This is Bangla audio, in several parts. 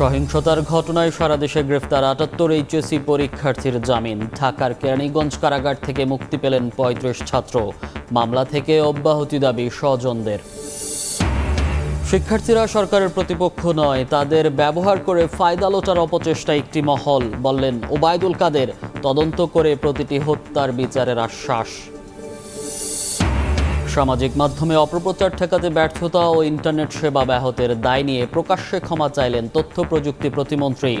সহিংসতার ঘটনায় সারা দেশে গ্রেফতার ৭৮ এইচএসসি পরীক্ষার্থীর জামিন। ঢাকার কেরানীগঞ্জ কারাগার থেকে মুক্তি পেলেন ৩৫ ছাত্র। মামলা থেকে অব্যাহতি দাবি স্বজনদের। শিক্ষার্থীরা সরকারের প্রতিপক্ষ নয়, তাদের ব্যবহার করে ফায়দা লোটার অপচেষ্টা একটি মহল, বললেন ওবায়দুল কাদের। তদন্ত করে প্রতিটি হত্যার বিচারের আশ্বাস। সামাজিক মাধ্যমে অপপ্রচার ঠেকাতে ব্যর্থতা ও ইন্টারনেট সেবা ব্যাহতের দায় নিয়ে প্রকাশ্যে ক্ষমা চাইলেন তথ্য প্রযুক্তি প্রতিমন্ত্রী।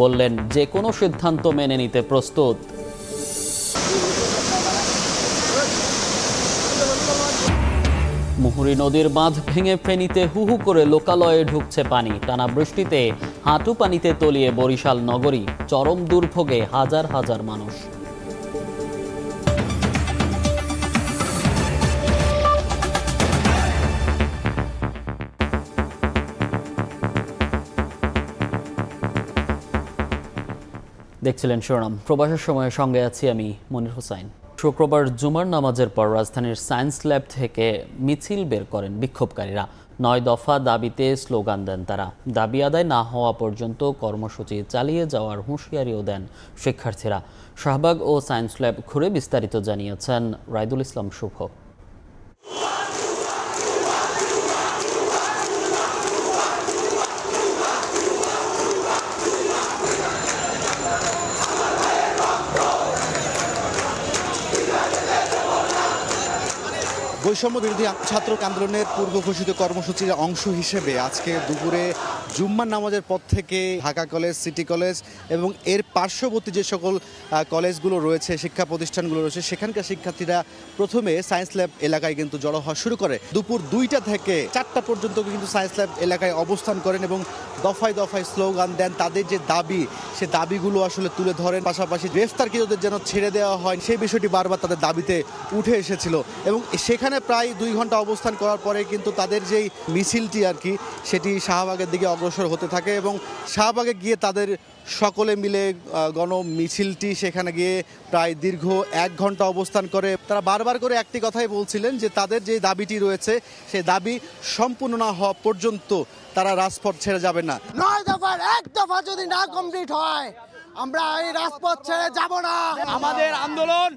বললেন যে কোনো সিদ্ধান্ত মেনে নিতে প্রস্তুত। মুহুরী নদীর বাঁধ ভেঙে ফেনীতে হুহু করে লোকালয়ে ঢুকছে পানি। টানা বৃষ্টিতে হাঁটু পানিতে তলিয়ে বরিশাল নগরী। চরম দুর্ভোগে হাজার হাজার মানুষ। দেখছিলেন শিরোনাম। প্রবাসের সময়ের সঙ্গে আছি আমি মনির হোসাইন। শুক্রবার জুমার নামাজের পর রাজধানীর সায়েন্স ল্যাব থেকে মিছিল বের করেন বিক্ষোভকারীরা। ৯ দফা দাবিতে স্লোগান দেন তারা। দাবি আদায় না হওয়া পর্যন্ত কর্মসূচি চালিয়ে যাওয়ার হুঁশিয়ারিও দেন শিক্ষার্থীরা। শাহবাগ ও সায়েন্স ল্যাব ঘুরে বিস্তারিত জানিয়েছেন রাইদুল ইসলাম শুভ। বৈষম্য বিরোধী ছাত্র আন্দোলনের পূর্ব ঘোষিত কর্মসূচির অংশ হিসেবে আজকে দুপুরে জুম্মার নামাজের পর থেকে ঢাকা কলেজ, সিটি কলেজ এবং এর পার্শ্ববর্তী যে সকল কলেজগুলো রয়েছে, শিক্ষা প্রতিষ্ঠানগুলো রয়েছে, সেখানকার শিক্ষার্থীরা প্রথমে সায়েন্স ল্যাব এলাকায় কিন্তু জড়ো হওয়া শুরু করে। দুপুর ২টা থেকে ৪টা পর্যন্ত কিন্তু সায়েন্স ল্যাব এলাকায় অবস্থান করেন এবং দফায় দফায় স্লোগান দেন। তাদের যে দাবি, সে দাবিগুলো আসলে তুলে ধরেন। পাশাপাশি গ্রেফতারকৃতদের যেন ছেড়ে দেওয়া হয়, সেই বিষয়টি বারবার তাদের দাবিতে উঠে এসেছিল এবং সেখানে প্রায় ২ ঘন্টা অবস্থান করার পরে কিন্তু তাদের যেই মিছিলটি সেটি শাহবাগের দিকে অগ্রসর হতে থাকে এবং শাহবাগে গিয়ে তাদের সকলে মিলে গণ মিছিলটি সেখানে গিয়ে প্রায় দীর্ঘ ১ ঘন্টা অবস্থান করে। তারা বারবার করে একটি কথাই বলছিলেন যে তাদের যে দাবিটি রয়েছে সেই দাবি সম্পূর্ণ না হওয়া পর্যন্ত তারা রাজপথ ছেড়ে যাবে না। ৯ দফার ১ দফা যদি না কমপ্লিট হয় আমরা এই রাজপথ ছেড়ে যাব না। আমাদের আন্দোলন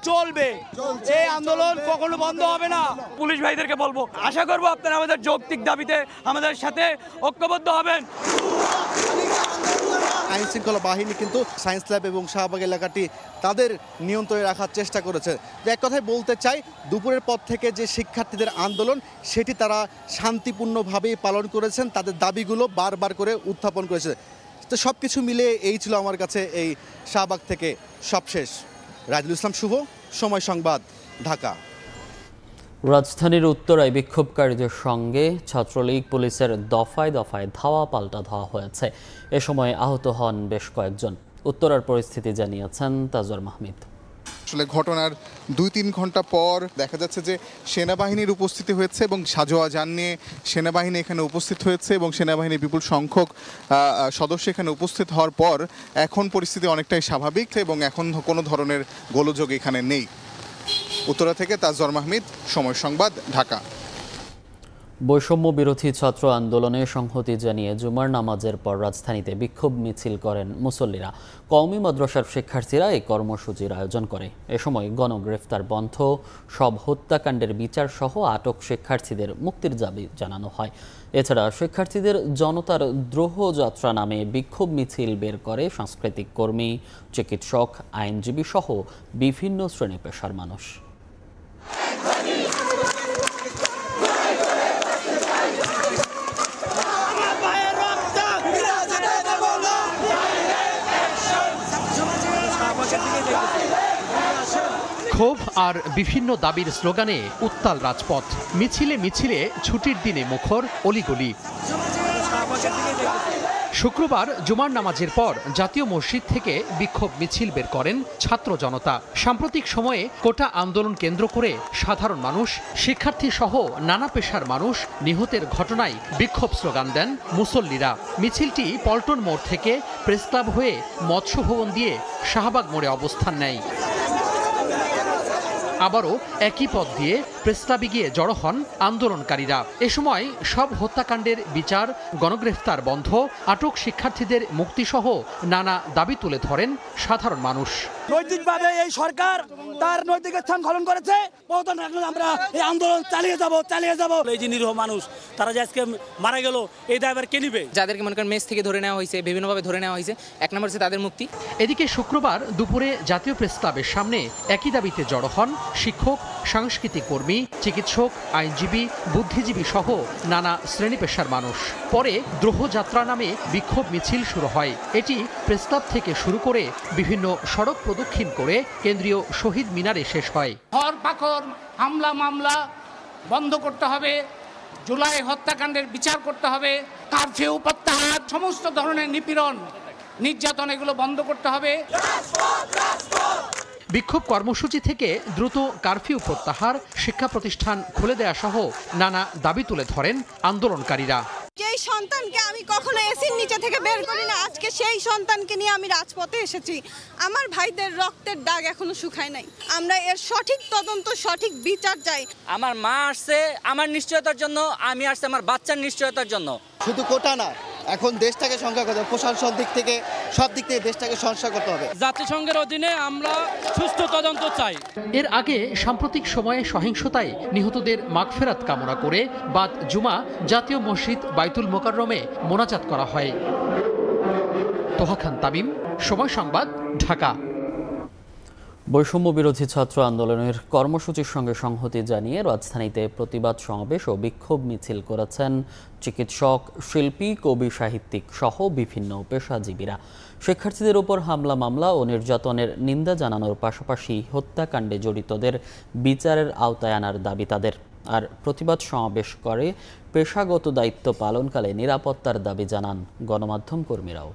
চলবে, এই আন্দোলন কখনো বন্ধ হবে না। পুলিশ ভাইদেরকে বলবো, আশা করবো আপনারা আমাদের যৌক্তিক দাবিতে আমাদের সাথে ঐক্যবদ্ধ হবেন। আইন শৃঙ্খলা বাহিনী কিন্তু সায়েন্স ল্যাব এবং শাহবাগ এলাকাটি তাদের নিয়ন্ত্রণে রাখার চেষ্টা করেছে। যে এক কথায় বলতে চাই, দুপুরের পর থেকে যে শিক্ষার্থীদের আন্দোলন সেটি তারা শান্তিপূর্ণভাবেই পালন করেছেন, তাদের দাবিগুলো বারবার করে উত্থাপন করেছে। তো সব কিছু মিলে এই ছিল আমার কাছে এই শাহবাগ থেকে সবশেষ। রাইদুল ইসলাম শুভ, সময় সংবাদ, ঢাকা। রাজধানীর উত্তরায় বিক্ষোভকারীদের সঙ্গে ছাত্রলীগ পুলিশের দফায় দফায় ধাওয়া পাল্টা ধাওয়া হয়েছে। এ সময় আহত হন বেশ কয়েকজন। উত্তরার পরিস্থিতি জানিয়েছেন তাজওয়ার মাহমিদ। আসলে ঘটনার ২-৩ ঘন্টা পর দেখা যাচ্ছে যে সেনাবাহিনীর উপস্থিতি হয়েছে এবং সাজোয়া যান নিয়ে সেনাবাহিনী এখানে উপস্থিত হয়েছে এবং সেনাবাহিনীর বিপুল সংখ্যক সদস্য এখানে উপস্থিত হওয়ার পর এখন পরিস্থিতি অনেকটাই স্বাভাবিক এবং এখন কোনো ধরনের গোলযোগ এখানে নেই। উত্তরা থেকে তাজওয়ার মাহমিদ, সময় সংবাদ, ঢাকা। বৈষম্য বিরোধী ছাত্র আন্দোলনে সংহতি জানিয়ে জুমার নামাজের পর রাজধানীতে বিক্ষোভ মিছিল করেন মুসল্লিরা। কওমি মাদ্রাসার শিক্ষার্থীরা এই কর্মসূচির আয়োজন করে। এ সময় গণগ্রেফতার বন্ধ, সব হত্যাকাণ্ডের বিচার সহ আটক শিক্ষার্থীদের মুক্তির দাবি জানানো হয়। এছাড়া শিক্ষার্থীদের জনতার দ্রোহ যাত্রা নামে বিক্ষোভ মিছিল বের করে সাংস্কৃতিক কর্মী, চিকিৎসক, আইনজীবী সহ বিভিন্ন শ্রেণী পেশার মানুষ। ক্ষোভ আর বিভিন্ন দাবির স্লোগানে উত্তাল রাজপথ। মিছিলে মিছিলে ছুটির দিনে মুখর অলিগলি। শুক্রবার জুমার নামাজের পর জাতীয় মসজিদ থেকে বিক্ষোভ মিছিল বের করেন ছাত্র জনতা। সাম্প্রতিক সময়ে কোটা আন্দোলন কেন্দ্র করে সাধারণ মানুষ, শিক্ষার্থী সহ নানা পেশার মানুষ নিহতের ঘটনায় বিক্ষোভ স্লোগান দেন মুসল্লিরা। মিছিলটি পল্টন মোড় থেকে প্রেস ক্লাব হয়ে মৎস্য ভবন দিয়ে শাহবাগ মোড়ে অবস্থান নেয়। আবারও একই পথ দিয়ে প্রেস ক্লাবে গিয়ে জড়ো হন আন্দোলনকারীরা। এ সময় সব হত্যাকাণ্ডের বিচার, গণগ্রেফতার বন্ধ, আটক শিক্ষার্থীদের মুক্তিসহ নানা দাবি তুলে ধরেন সাধারণ মানুষ। নৈতিকভাবে এই সরকার তার নৈতিক স্থান খনন করেছে। আমরা এই আন্দোলন চালিয়ে যাব। এই যে নিরীহ মানুষ তারা যে আজকে মারা গেল, এই দায়ভার কে নিবে? যাদেরকে মনে করেন মেস থেকে ধরে নেওয়া হয়েছে, বিভিন্নভাবে ধরে নেওয়া হয়েছে, এক নম্বর হচ্ছে তাদের মুক্তি। এদিকে শুক্রবার দুপুরে জাতীয় প্রেস ক্লাবের সামনে একই দাবিতে জড়ো হন শিক্ষক, সাংস্কৃতিক কর্মী, চিকিৎসক, আইনজীবী, বুদ্ধিজীবী সহ নানা শ্রেণী পেশার মানুষ। পরে দ্রোহযাত্রা নামে বিক্ষোভ মিছিল শুরু হয়। এটি প্রেস ক্লাব থেকে শুরু করে বিভিন্ন সড়ক প্রদক্ষিণ করে কেন্দ্রীয় শহীদ মিনারে শেষ হয়। ধরপাকড়, হামলা মামলা বন্ধ করতে হবে, জুলাই হত্যাকাণ্ডের বিচার করতে হবে, কারফিউ প্রত্যাহার, সমস্ত ধরনের নিপীড়ন, নির্যাতন এগুলো বন্ধ করতে হবে। বিক্ষোভ কর্মসূচি থেকে দ্রুত কারফিউ প্রত্যাহার, শিক্ষা প্রতিষ্ঠান খুলে দেয়া সহ নানা দাবি তুলে ধরেন আন্দোলনকারীরা। যেই সন্তানকে আমি কখনো এসির নিচে থেকে বের করি না, আজকে সেই সন্তানকে নিয়ে আমি রাজপথে এসেছি। আমার ভাইদের রক্তের দাগ এখনো শুকায় নাই। আমরা এর সঠিক তদন্ত, সঠিক বিচার চাই। আমার মা আসছে আমার নিশ্চয়তার জন্য, আমি আসছে আমার বাচ্চার নিশ্চয়তার জন্য। শুধু কোটা না, এখন দেশটাকে সংখ্যা করতে হবে, প্রশাসন দিক থেকে সব দিক থেকে দেশটাকে সংস্কার করতে হবে। জাতিসংঘের অধীনে আমরা সুষ্ঠু তদন্ত চাই। এর আগে সাম্প্রতিক সময়ে সহিংসতায় নিহতদের মাগফেরাত কামনা করে বাদ জুমা জাতীয় মসজিদ বাইতুল মোকাররমে মোনাজাত করা হয়। তোহা খান তামিম, সময় সংবাদ, ঢাকা। বৈষম্য বিরোধী ছাত্র আন্দোলনের কর্মসূচির সঙ্গে সংহতি জানিয়ে রাজধানীতে প্রতিবাদ সমাবেশ ও বিক্ষোভ মিছিল করেছেন চিকিৎসক, শিল্পী, কবি, সাহিত্যিক সহ বিভিন্ন পেশাজীবীরা। শিক্ষার্থীদের উপর হামলা মামলা ও নির্যাতনের নিন্দা জানানোর পাশাপাশি হত্যাকাণ্ডে জড়িতদের বিচারের আওতায় আনার দাবি তাদের। আর প্রতিবাদ সমাবেশ করে পেশাগত দায়িত্ব পালনকালে নিরাপত্তার দাবি জানান গণমাধ্যম কর্মীরাও।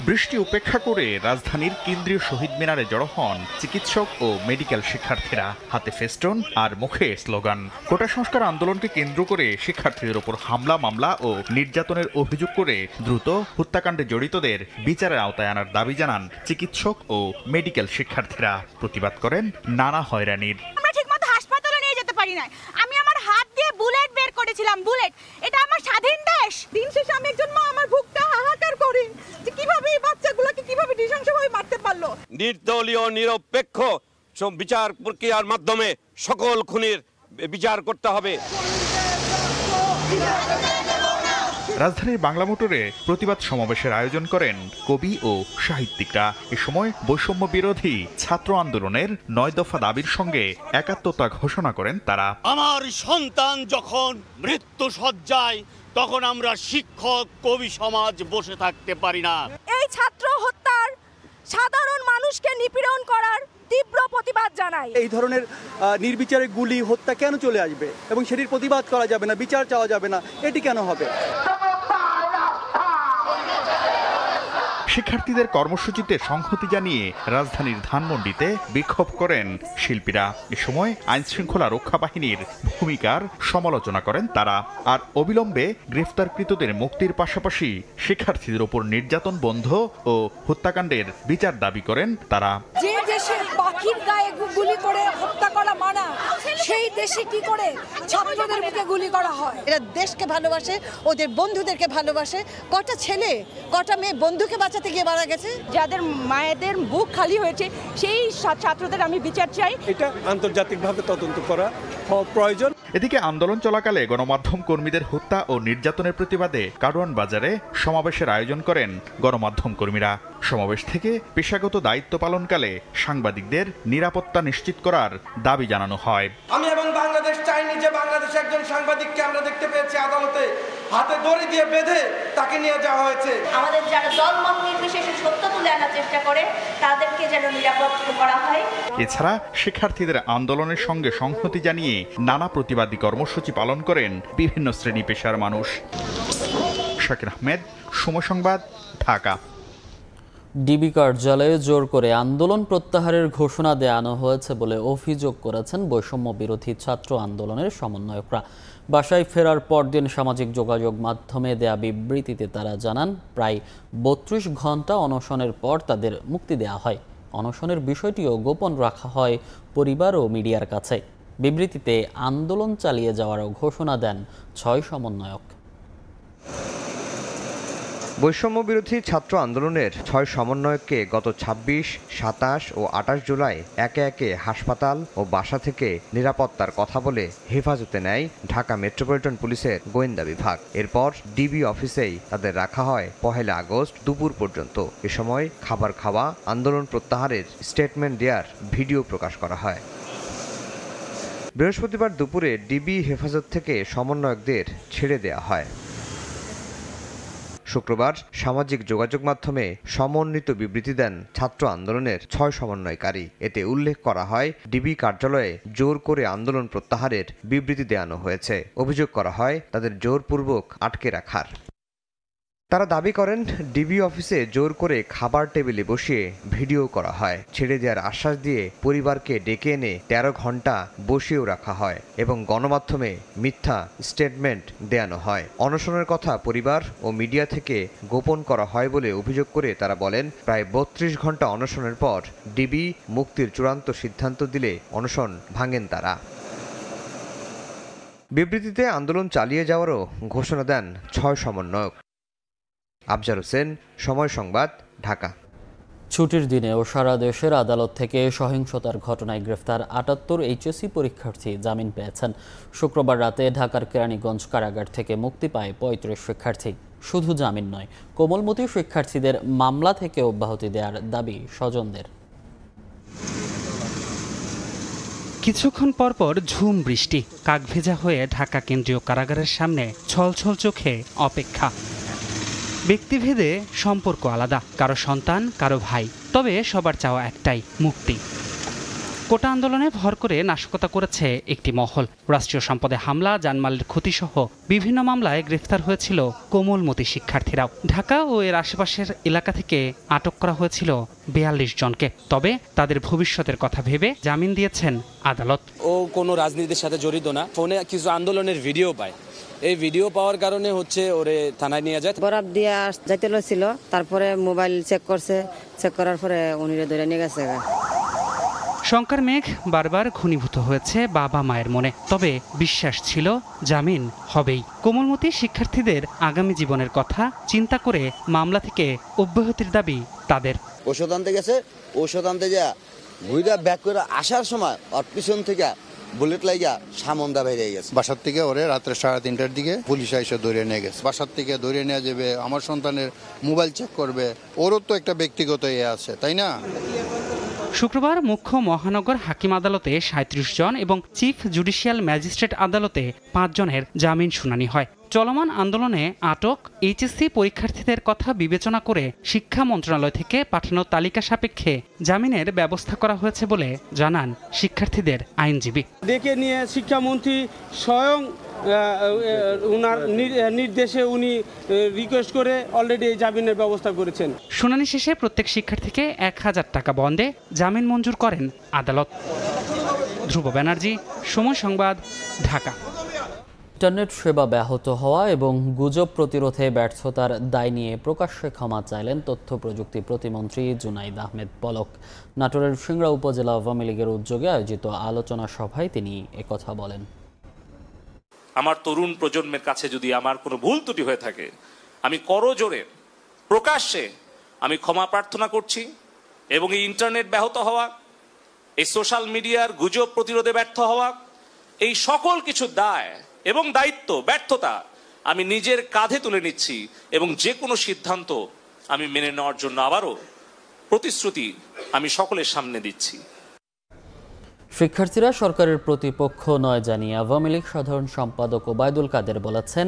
বৃষ্টি উপেক্ষা করে রাজধানীর কেন্দ্রীয় শহীদ মিনারে জড়ো হন চিকিৎসক ও মেডিকেল শিক্ষার্থীরা। হাতে ফেস্টুন আর মুখে স্লোগান। কোটা সংস্কার আন্দোলনকে কেন্দ্র করে শিক্ষার্থীদের উপর হামলা মামলা ও নির্যাতনের অভিযোগ করে দ্রুত হত্যাকাণ্ডে জড়িতদের বিচারের আওতায় আনার দাবি জানান চিকিৎসক ও মেডিকেল শিক্ষার্থীরা। প্রতিবাদ করেন নানা হয়রানির। আমরা ঠিকমতো হাসপাতালে নিয়ে যেতে পারি না। আমি আমার হাত দিয়ে বুলেট বের করেছিলাম। বুলেট, এটা আমার স্বাধীন দেশ। দিন শেষে আমি একজন মা, আমার বুকটা হাহাকার করি যে কিভাবে এই বাচ্চাগুলোকে কিভাবে নৃশংসভাবে মারতে পারলো। নির্দলীয় নিরপেক্ষ বিচার প্রক্রিয়ার মাধ্যমে সকল খুনির বিচার করতে হবে। রাজধানীর বাংলা মোটরে প্রতিবাদ সমাবেশের আয়োজন করেন কবি ও সাহিত্যিকরা। এ সময় বৈষম্য বিরোধী ছাত্র আন্দোলনের 9 দফা দাবির সঙ্গে একাত্মতা ঘোষণা করেন তারা। আমার সন্তান যখন মৃত্যু সজ্জায়, তখন আমরা শিক্ষক, কবি সমাজ বসে থাকতে পারি না। এই ছাত্র হত্যার, সাধারণ মানুষকে নিপীড়ন করার তীব্র প্রতিবাদ জানাই। এই ধরনের নির্বিচারে গুলি, হত্যা কেন চলে আসবে এবং সেটির প্রতিবাদ করা যাবে না, বিচার চাওয়া যাবে না, এটি কেন হবে? শিক্ষার্থীদের কর্মসূচিতে সংহতি জানিয়ে রাজধানীর ধানমন্ডিতে বিক্ষোভ করেন শিল্পীরা। এ সময় আইনশৃঙ্খলা রক্ষা বাহিনীর ভূমিকার সমালোচনা করেন তারা। আর অবিলম্বে গ্রেফতারকৃতদের মুক্তির পাশাপাশি শিক্ষার্থীদের উপর নির্যাতন বন্ধ ও হত্যাকাণ্ডের বিচার দাবি করেন তারা। যে দেশে পাখির গায়ে গুলি করে হত্যা করা মানা, সেই দেশে কি করে ছাত্রদের মুখে গুলি করা হয়? এরা দেশকে ভালোবাসে, ওদের বন্ধুদেরকে ভালোবাসে। কটা ছেলে, কটা মেয়ে বন্ধুকে বাঁচাতে গিয়ে মারা গেছে। যাদের মায়েদের বুক খালি হয়েছে, সেই ছাত্রদের আমি বিচার চাই। এটা আন্তর্জাতিকভাবে তদন্ত করা প্রয়োজন। এদিকে আন্দোলন চলাকালে গণমাধ্যম কর্মীদের হত্যা ও নির্যাতনের প্রতিবাদে কারওয়ান বাজারে সমাবেশের আয়োজন করেন গণমাধ্যম কর্মীরা। সমাবেশ থেকে পেশাগত দায়িত্ব পালনকালে সাংবাদিকদের নিরাপত্তা নিশ্চিত করার দাবি জানানো হয়। আমি এবং বাংলাদেশ চাইনি যে বাংলাদেশে একজন সাংবাদিককে আমরা দেখতে পেয়েছি আদালতে হাতে দড়ি দিয়ে বেঁধে তাকে নিয়ে যাওয়া হয়েছে। আমাদের যারা দলমত নির্বিশেষে সত্য তুলে আনার চেষ্টা করে, তাদেরকে যেন নিরাপদ করা হয়। এছাড়া শিক্ষার্থীদের আন্দোলনের সঙ্গে সংহতি জানিয়ে নানা প্রতিবাদী কর্মসূচি পালন করেন বিভিন্ন শ্রেণী পেশার মানুষ। শাকির আহমেদ, সময় সংবাদ, ঢাকা। ডিবি কার্যালয়ে জোর করে আন্দোলন প্রত্যাহারের ঘোষণা দেওয়ানো হয়েছে বলে অভিযোগ করেছেন বৈষম্য বিরোধী ছাত্র আন্দোলনের সমন্বয়করা। বাসায় ফেরার পরদিন সামাজিক যোগাযোগ মাধ্যমে দেয়া বিবৃতিতে তারা জানান, প্রায় ৩২ ঘন্টা অনশনের পর তাদের মুক্তি দেওয়া হয়। অনশনের বিষয়টিও গোপন রাখা হয় পরিবার ও মিডিয়ার কাছে। বিবৃতিতে আন্দোলন চালিয়ে যাওয়ারও ঘোষণা দেন ৬ সমন্বয়ক। বৈষম্য বিরোধী ছাত্র আন্দোলনের ৬ সমন্বয়ককে গত ২৬, ২৭ ও ২৮ জুলাই একে একে হাসপাতাল ও বাসা থেকে নিরাপত্তার কথা বলে হেফাজতে নেয় ঢাকা মেট্রোপলিটন পুলিশের গোয়েন্দা বিভাগ। এরপর ডিবি অফিসেই তাদের রাখা হয় ১ আগস্ট দুপুর পর্যন্ত। এ সময় খাবার খাওয়া, আন্দোলন প্রত্যাহারের স্টেটমেন্ট দেওয়ার ভিডিও প্রকাশ করা হয়। বৃহস্পতিবার দুপুরে ডিবি হেফাজত থেকে সমন্বয়কদের ছেড়ে দেওয়া হয়। শুক্রবার সামাজিক যোগাযোগ মাধ্যমে সমন্বিত বিবৃতি দেন ছাত্র আন্দোলনের ৬ সমন্বয়কারী। এতে উল্লেখ করা হয়, ডিবি কার্যালয়ে জোর করে আন্দোলন প্রত্যাহারের বিবৃতি দেওয়ানো হয়েছে। অভিযোগ করা হয় তাদের জোরপূর্বক আটকে রাখার। তারা দাবি করেন, ডিবি অফিসে জোর করে খাবার টেবিলে বসিয়ে ভিডিও করা হয়। ছেড়ে দেওয়ার আশ্বাস দিয়ে পরিবারকে ডেকে এনে ১৩ ঘন্টা বসিয়েও রাখা হয় এবং গণমাধ্যমে মিথ্যা স্টেটমেন্ট দেয়ানো হয়। অনশনের কথা পরিবার ও মিডিয়া থেকে গোপন করা হয় বলে অভিযোগ করে তারা বলেন, প্রায় ৩২ ঘন্টা অনশনের পর ডিবি মুক্তির চূড়ান্ত সিদ্ধান্ত দিলে অনশন ভাঙেন তারা। বিবৃতিতে আন্দোলন চালিয়ে যাওয়ারও ঘোষণা দেন ৬ সমন্বয়ক। আফজার হোসেন, সময় সংবাদ, ঢাকা। ছুটির দিনেও সারা দেশের আদালত থেকে সহিংসতার ঘটনায় গ্রেফতার ৭৮ এইচএসসি পরীক্ষার্থী জামিন পেয়েছেন। শুক্রবার রাতে ঢাকার কেরানীগঞ্জ কারাগার থেকে মুক্তি পায় ৩৫ শিক্ষার্থী। শুধু জামিন নয়, কোমলমতি শিক্ষার্থীদের মামলা থেকে অব্যাহতি দেওয়ার দাবি স্বজনদের। কিছুক্ষণ পরপর ঝুম বৃষ্টি, কাকভেজা হয়ে ঢাকা কেন্দ্রীয় কারাগারের সামনে ছলছল চোখে অপেক্ষা। ব্যক্তিভেদে সম্পর্ক আলাদা, কারো সন্তান, কারো ভাই, তবে সবার চাওয়া একটাই, মুক্তি। কোটা আন্দোলনে ভর করে নাশকতা করেছে একটি মহল। রাষ্ট্রীয় সম্পদে হামলা, জানমালের ক্ষতিসহ বিভিন্ন মামলায় গ্রেফতার হয়েছিল কোমলমতি শিক্ষার্থীরাও। ঢাকা ও এর আশেপাশের এলাকা থেকে আটক করা হয়েছিল ৪২ জনকে। তবে তাদের ভবিষ্যতের কথা ভেবে জামিন দিয়েছেন আদালত। ও কোনো রাজনীতির সাথে জড়িত না। ফোনে কিছু আন্দোলনের ভিডিও পায়, এই ভিডিও পাওয়ার কারণে ওরে থানায় নিয়ে যায়। বরাত দিয়ে যাইতে লইছিল, তারপরে মোবাইল চেক করছে, চেক করার পরে উনিরে ধরে নিয়ে গেছে। শঙ্কার মেঘ বারবার ঘনীভূত হয়েছে বাবা মায়ের মনে, তবে বিশ্বাস ছিল জামিন হবেই। কোমলমতি শিক্ষার্থীদের আগামী জীবনের কথা চিন্তা করে মামলা থেকে অব্যাহতির দাবি তাদের। ওষুধ আনতে গেছে, ওষুধ আনতে যা ঘুরে ব্যাক করে আসার সময় ওর পিছন থেকে বুলেট লাগিয়া সামন্দা বেরিয়ে গেছে। বাসার থেকে ওরে রাত্রে 3:30টার দিকে পুলিশ এসে ধরে নিয়ে গেছে। বাসার থেকে ধরে নিয়ে যাবে, আমার সন্তানের মোবাইল চেক করবে, ওরও তো একটা ব্যক্তিগত আছে, তাই না? শুক্রবার মুখ্য মহানগর হাকিম আদালতে ৩৭ জন এবং চিফ জুডিশিয়াল ম্যাজিস্ট্রেট আদালতে ৫ জনের জামিন শুনানি হয়। চলমান আন্দোলনে আটক এইচএসসি পরীক্ষার্থীদের কথা বিবেচনা করে শিক্ষা মন্ত্রণালয় থেকে পাঠানো তালিকা সাপেক্ষে জামিনের ব্যবস্থা করা হয়েছে বলে জানান শিক্ষার্থীদের আইনজীবী। ডেকে নিয়ে শিক্ষামন্ত্রী স্বয়ং উনার নির্দেশে উনি রিকোয়েস্ট করে অলরেডি এই জামিনের ব্যবস্থা করেছেন। শুনানি শেষে প্রত্যেক শিক্ষার্থীকে ১,০০০ টাকা বন্ডে জামিন মঞ্জুর করেন আদালত। ধ্রুব ব্যানার্জি, সময় সংবাদ, ঢাকা। ইন্টারনেট সেবা ব্যাহত হওয়া এবং গুজব প্রতিরোধে ব্যর্থতার দায় নিয়ে প্রকাশ্যে ক্ষমা চাইলেন তথ্য প্রযুক্তি প্রতিমন্ত্রী জুনাইদ আহমেদ পলক। নাটোরের সিংড়া উপজেলা আওয়ামী লীগের উদ্যোগে আয়োজিত আলোচনা সভায় তিনি একথা বলেন। আমার তরুণ প্রজন্মের কাছে যদি আমার কোনো ভুল ত্রুটি হয়ে থাকে, আমি করজোড়ে প্রকাশ্যে আমি ক্ষমা প্রার্থনা করছি। এবং এই ইন্টারনেট ব্যাহত হওয়া, এই সোশ্যাল মিডিয়ার গুজব প্রতিরোধে ব্যর্থ হওয়া, এই সকল কিছু দায় এবং দায়িত্ব, ব্যর্থতা আমি নিজের কাঁধে তুলে নিচ্ছি এবং যে কোনো সিদ্ধান্ত আমি মেনে নেওয়ার জন্য আবারও প্রতিশ্রুতি আমি সকলের সামনে দিচ্ছি। শিক্ষার্থীরা সরকারের প্রতিপক্ষ নয় জানিয়ে আওয়ামী লীগ সাধারণ সম্পাদক ওবায়দুল কাদের বলেছেন,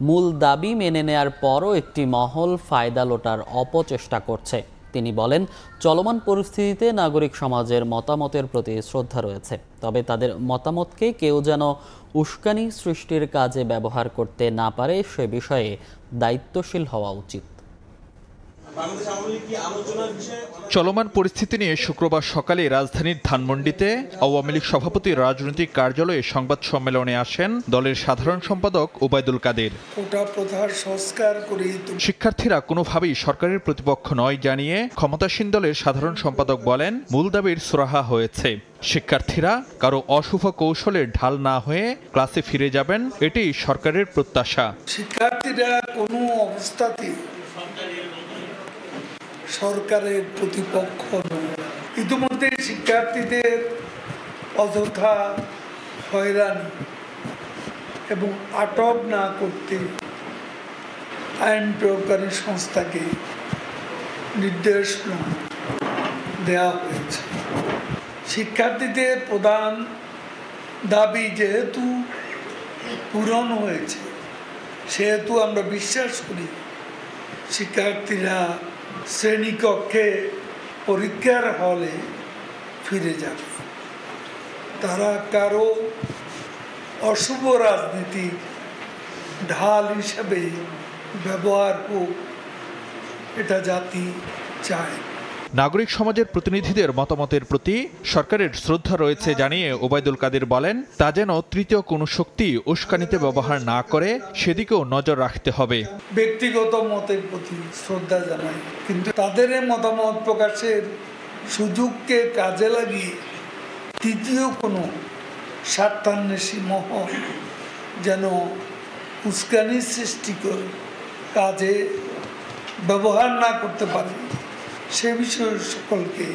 মূল দাবি মেনে নেয়ার পরও একটি মহল ফায়দা লোটার অপচেষ্টা করছে। তিনি বলেন, চলমান পরিস্থিতিতে নাগরিক সমাজের মতামতের প্রতি শ্রদ্ধা রয়েছে, তবে তাদের মতামতকে কেউ যেন উস্কানি সৃষ্টির কাজে ব্যবহার করতে না পারে সে বিষয়ে দায়িত্বশীল হওয়া উচিত। চলমান পরিস্থিতি নিয়ে শুক্রবার সকালে রাজধানীর ধানমন্ডিতে আওয়ামী লীগ সভাপতির রাজনৈতিক কার্যালয়ে সংবাদ সম্মেলনে আসেন দলের সাধারণ সম্পাদক ওবায়দুল কাদের। শিক্ষার্থীরা কোনোভাবেই সরকারের প্রতিপক্ষ নয় জানিয়ে ক্ষমতাসীন দলের সাধারণ সম্পাদক বলেন, মূল দাবির সুরাহা হয়েছে। শিক্ষার্থীরা কারো অশুভ কৌশলের ঢাল না হয়ে ক্লাসে ফিরে যাবেন, এটাই সরকারের প্রত্যাশা। শিক্ষার্থীরা কোনো অবস্থাতে সরকারের প্রতিপক্ষ নয়। ইতিমধ্যে শিক্ষার্থীদের অযথা হয়রানি এবং আটক না করতে আইন প্রয়োগকারী সংস্থাকে নির্দেশ দেওয়া হয়েছে। শিক্ষার্থীদের প্রধান দাবি যেহেতু পূরণ হয়েছে, সেহেতু আমরা বিশ্বাস করি শিক্ষার্থীরা শ্রেণীকক্ষে পরীক্ষার হলে ফিরে যাবে। তারা কারো অশুভ রাজনীতির ঢাল হিসেবে ব্যবহার হোক, এটা জাতি চায়। নাগরিক সমাজের প্রতিনিধিদের মতামতের প্রতি সরকারের শ্রদ্ধা রয়েছে জানিয়ে ওবায়দুল কাদের বলেন, তা যেন তৃতীয় কোনো শক্তি উস্কানিতে ব্যবহার না করে সেদিকেও নজর রাখতে হবে। ব্যক্তিগত মতের প্রতি শ্রদ্ধা জানাই, কিন্তু তাদের মতামত প্রকাশের সুযোগকে কাজে লাগিয়ে তৃতীয় কোনো স্বার্থান্বেষী মহল যেন উস্কানি সৃষ্টি করে কাজে ব্যবহার না করতে পারে, সে বিষয়ে সকলকে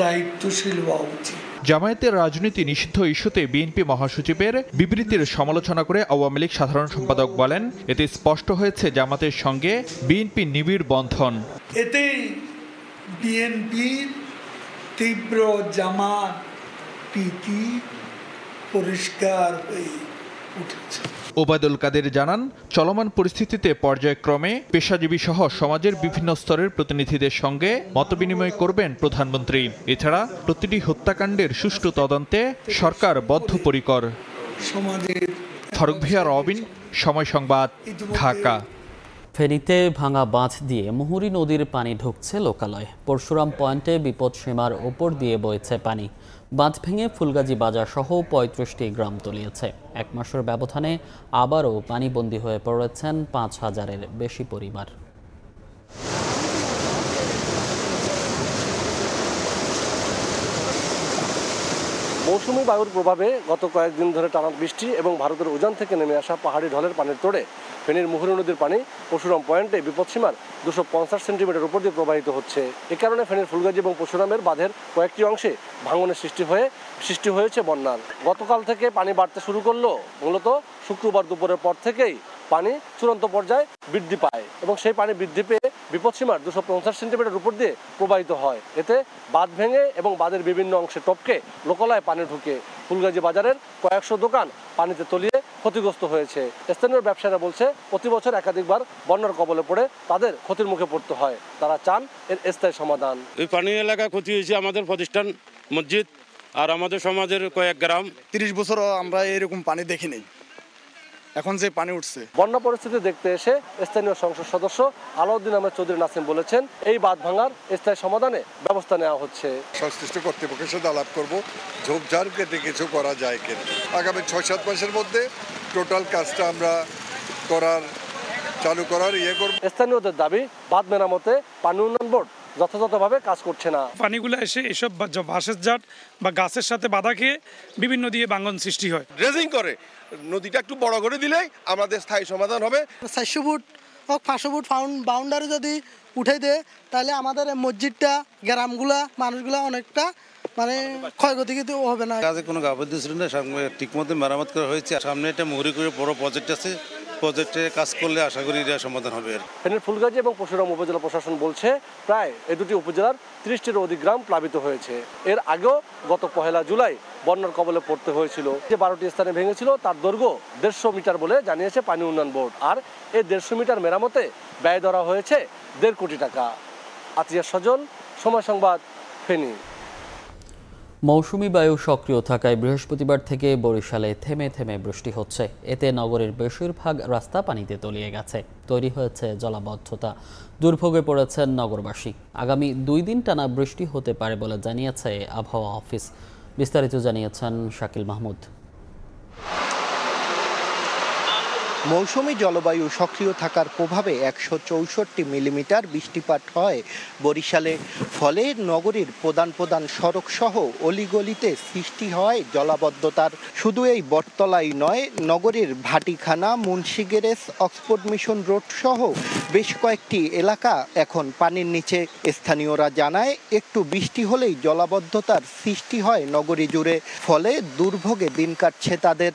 দায়িত্বশীল হওয়া উচিত। জামায়াতের রাজনীতি নিষিদ্ধ ইস্যুতে বিএনপি মহাসচিবের বিবৃতির সমালোচনা করে আওয়ামী লীগ সাধারণ সম্পাদক বলেন, এতে স্পষ্ট হয়েছে জামাতের সঙ্গে বিএনপি নিবিড় বন্ধন। এতেই বিএনপির তীব্র জামাত প্রীতি পরিষ্কার হয়ে উঠেছে। ওবায়দুল কাদের জানান, চলমান পরিস্থিতিতে পর্যায়ক্রমে পেশাজীবী সহ সমাজের বিভিন্ন স্তরের প্রতিনিধিদের সঙ্গে মতবিনিময় করবেন প্রধানমন্ত্রী। এছাড়া প্রতিটি হত্যাকাণ্ডের সুষ্ঠু তদন্তে সরকার বদ্ধপরিকর। ফারুক ভিয়া, রবিন, সময় সংবাদ, ঢাকা। ফেনীতে ভাঙা বাঁধ দিয়ে মুহুরী নদীর পানি ঢুকছে লোকালয়ে। পরশুরাম পয়েন্টে বিপদসীমার ওপর দিয়ে বইছে পানি। বাঁধ ভেঙে ফুলগাজী বাজার সহ ৩৫টি গ্রাম তলিয়েছে। এক মাসের ব্যবধানে আবারও পানিবন্দী হয়ে পড়েছেন ৫,০০০-এর বেশি পরিবার। মৌসুমী বায়ুর প্রভাবে গত কয়েকদিন ধরে টানা বৃষ্টি এবং ভারতের উজান থেকে নেমে আসা পাহাড়ি ঢলের পানির তোড়ে ফেনীর মুহুরী নদীর পানি পরশুরাম পয়েন্টে বিপদসীমার ২৫০ সেন্টিমিটার উপর দিয়ে প্রবাহিত হচ্ছে। এ কারণে ফেনীর ফুলগাজী এবং পরশুরামের বাঁধের কয়েকটি অংশে ভাঙনের সৃষ্টি হয়েছে বন্যার। গতকাল থেকে পানি বাড়তে শুরু করলো। মূলত শুক্রবার দুপুরের পর থেকেই পানি চূড়ান্ত পর্যায়ে বৃদ্ধি পায় এবং সেই পানি বৃদ্ধি পেয়ে বিপদসীমার ২৫০ সেন্টিমিটার উপর দিয়ে প্রবাহিত হয়। এতে বাঁধ ভেঙে এবং বাঁধের বিভিন্ন অংশে টপকে লোকালয়ে পানি ঢুকে ফুলগাজী বাজারের কয়েকশো দোকান পানিতে তলিয়ে ক্ষতিগ্রস্ত হয়েছে। স্থানীয় ব্যবসায়ীরা বলছে, প্রতি বছর একাধিকবার বন্যার কবলে পড়ে তাদের ক্ষতির মুখে পড়তে হয়। তারা চান এর স্থায়ী সমাধান। এই পানি এলাকায় ক্ষতি হয়েছে আমাদের প্রতিষ্ঠান, মসজিদ আর আমাদের সমাজের কয়েক গ্রাম। ৩০ বছরও আমরা এরকম পানি দেখিনি। এখন যে পানি উঠছে। বন্যা পরিস্থিতি দেখতে এসে স্থানীয় সংসদ সদস্য আলাউদ্দিন আহমেদ চৌধুরী নাসিম বলেছেন, এই বাঁধ ভাঙার স্থায়ী সমাধানে ব্যবস্থা নেওয়া হচ্ছে। সংশ্লিষ্ট কর্তৃপক্ষের সাথে আলাপ করবো, ঝোপঝাড় কেটে কিছু করা যায় কিনা। আগামী ৬-৭ মাসের মধ্যে টোটাল কাজটা আমরা চালু করার করব। স্থানীয়দের দাবি, বাঁধ মেরামতে পানি উন্নয়ন বোর্ড যথাযথভাবে কাজ করছে না। পানিগুলো এসে এসব বাঁশের জাট বা গাছের সাথে বাধা খেয়ে বিভিন্ন দিয়ে ভাঙন সৃষ্টি হয়। ড্রেজিং করে নদীটা একটু বড় করে দিলেই আমাদের স্থায়ী সমাধান হবে। ৪০০ ফুট হোক ৫০০ ফুট বাউন্ডারি যদি উঠে দেয়, তাহলে আমাদের মসজিদটা, গ্রামগুলা, মানুষগুলা অনেকটা ক্ষয়ক্ষতি কিন্তু হবে না। কাজে কোনো গাফিলতি ছিল না, ঠিক মতো মেরামত করা হয়েছে। সামনে একটা মুহুরী করে বড় প্রজেক্ট আছে, প্রজেক্টে কাজ করলে আশা করি এটা সমাধান হবে। ফেনীর ফুলগাজী এবং পরশুরাম উপজেলা প্রশাসন বলছে, প্রায় এই দুটি উপজেলার ৩০টির অধিক গ্রাম প্লাবিত হয়েছে। এর আগেও গত ১ জুলাই বন্যার কবলে পড়তে হয়েছিল। যে 12টি স্থানে ভেঙেছিল তার দৈর্ঘ্য ১৫০ মিটার বলে জানিয়েছে পানি উন্নয়ন বোর্ড। আর এই ১৫০ মিটার মেরামতে ব্যয় ধরা হয়েছে ১.৫ কোটি টাকা। আতিয়ার সজল, সময় সংবাদ, ফেনী। মৌসুমি বায়ু সক্রিয় থাকায় বৃহস্পতিবার থেকে বরিশালে থেমে থেমে বৃষ্টি হচ্ছে। এতে নগরের বেশিরভাগ রাস্তা পানিতে তলিয়ে গেছে। তৈরি হয়েছে জলাবদ্ধতা। দুর্ভোগে পড়েছেন নগরবাসী। আগামী 2 দিন টানা বৃষ্টি হতে পারে বলে জানিয়েছে আবহাওয়া অফিস। বিস্তারিত জানিয়েছেন শাকিল মাহমুদ। মৌসুমী জলবায়ু সক্রিয় থাকার প্রভাবে 164 মিলিমিটার বৃষ্টিপাত হয় বরিশালে। ফলে নগরীর প্রধান সড়ক সহ অলিগলিতে সৃষ্টি হয় জলাবদ্ধতার। শুধু এই বটতলাই নয়, নগরীর ভাটিখানা, Munshi garage, Oxford mission road সহ বেশ কয়েকটি এলাকা এখন পানির নিচে। স্থানীয়রা জানায়, একটু বৃষ্টি হলেই জলাবদ্ধতার সৃষ্টি হয় নগরী জুড়ে। ফলে দুর্ভোগে দিন কাটছে তাদের।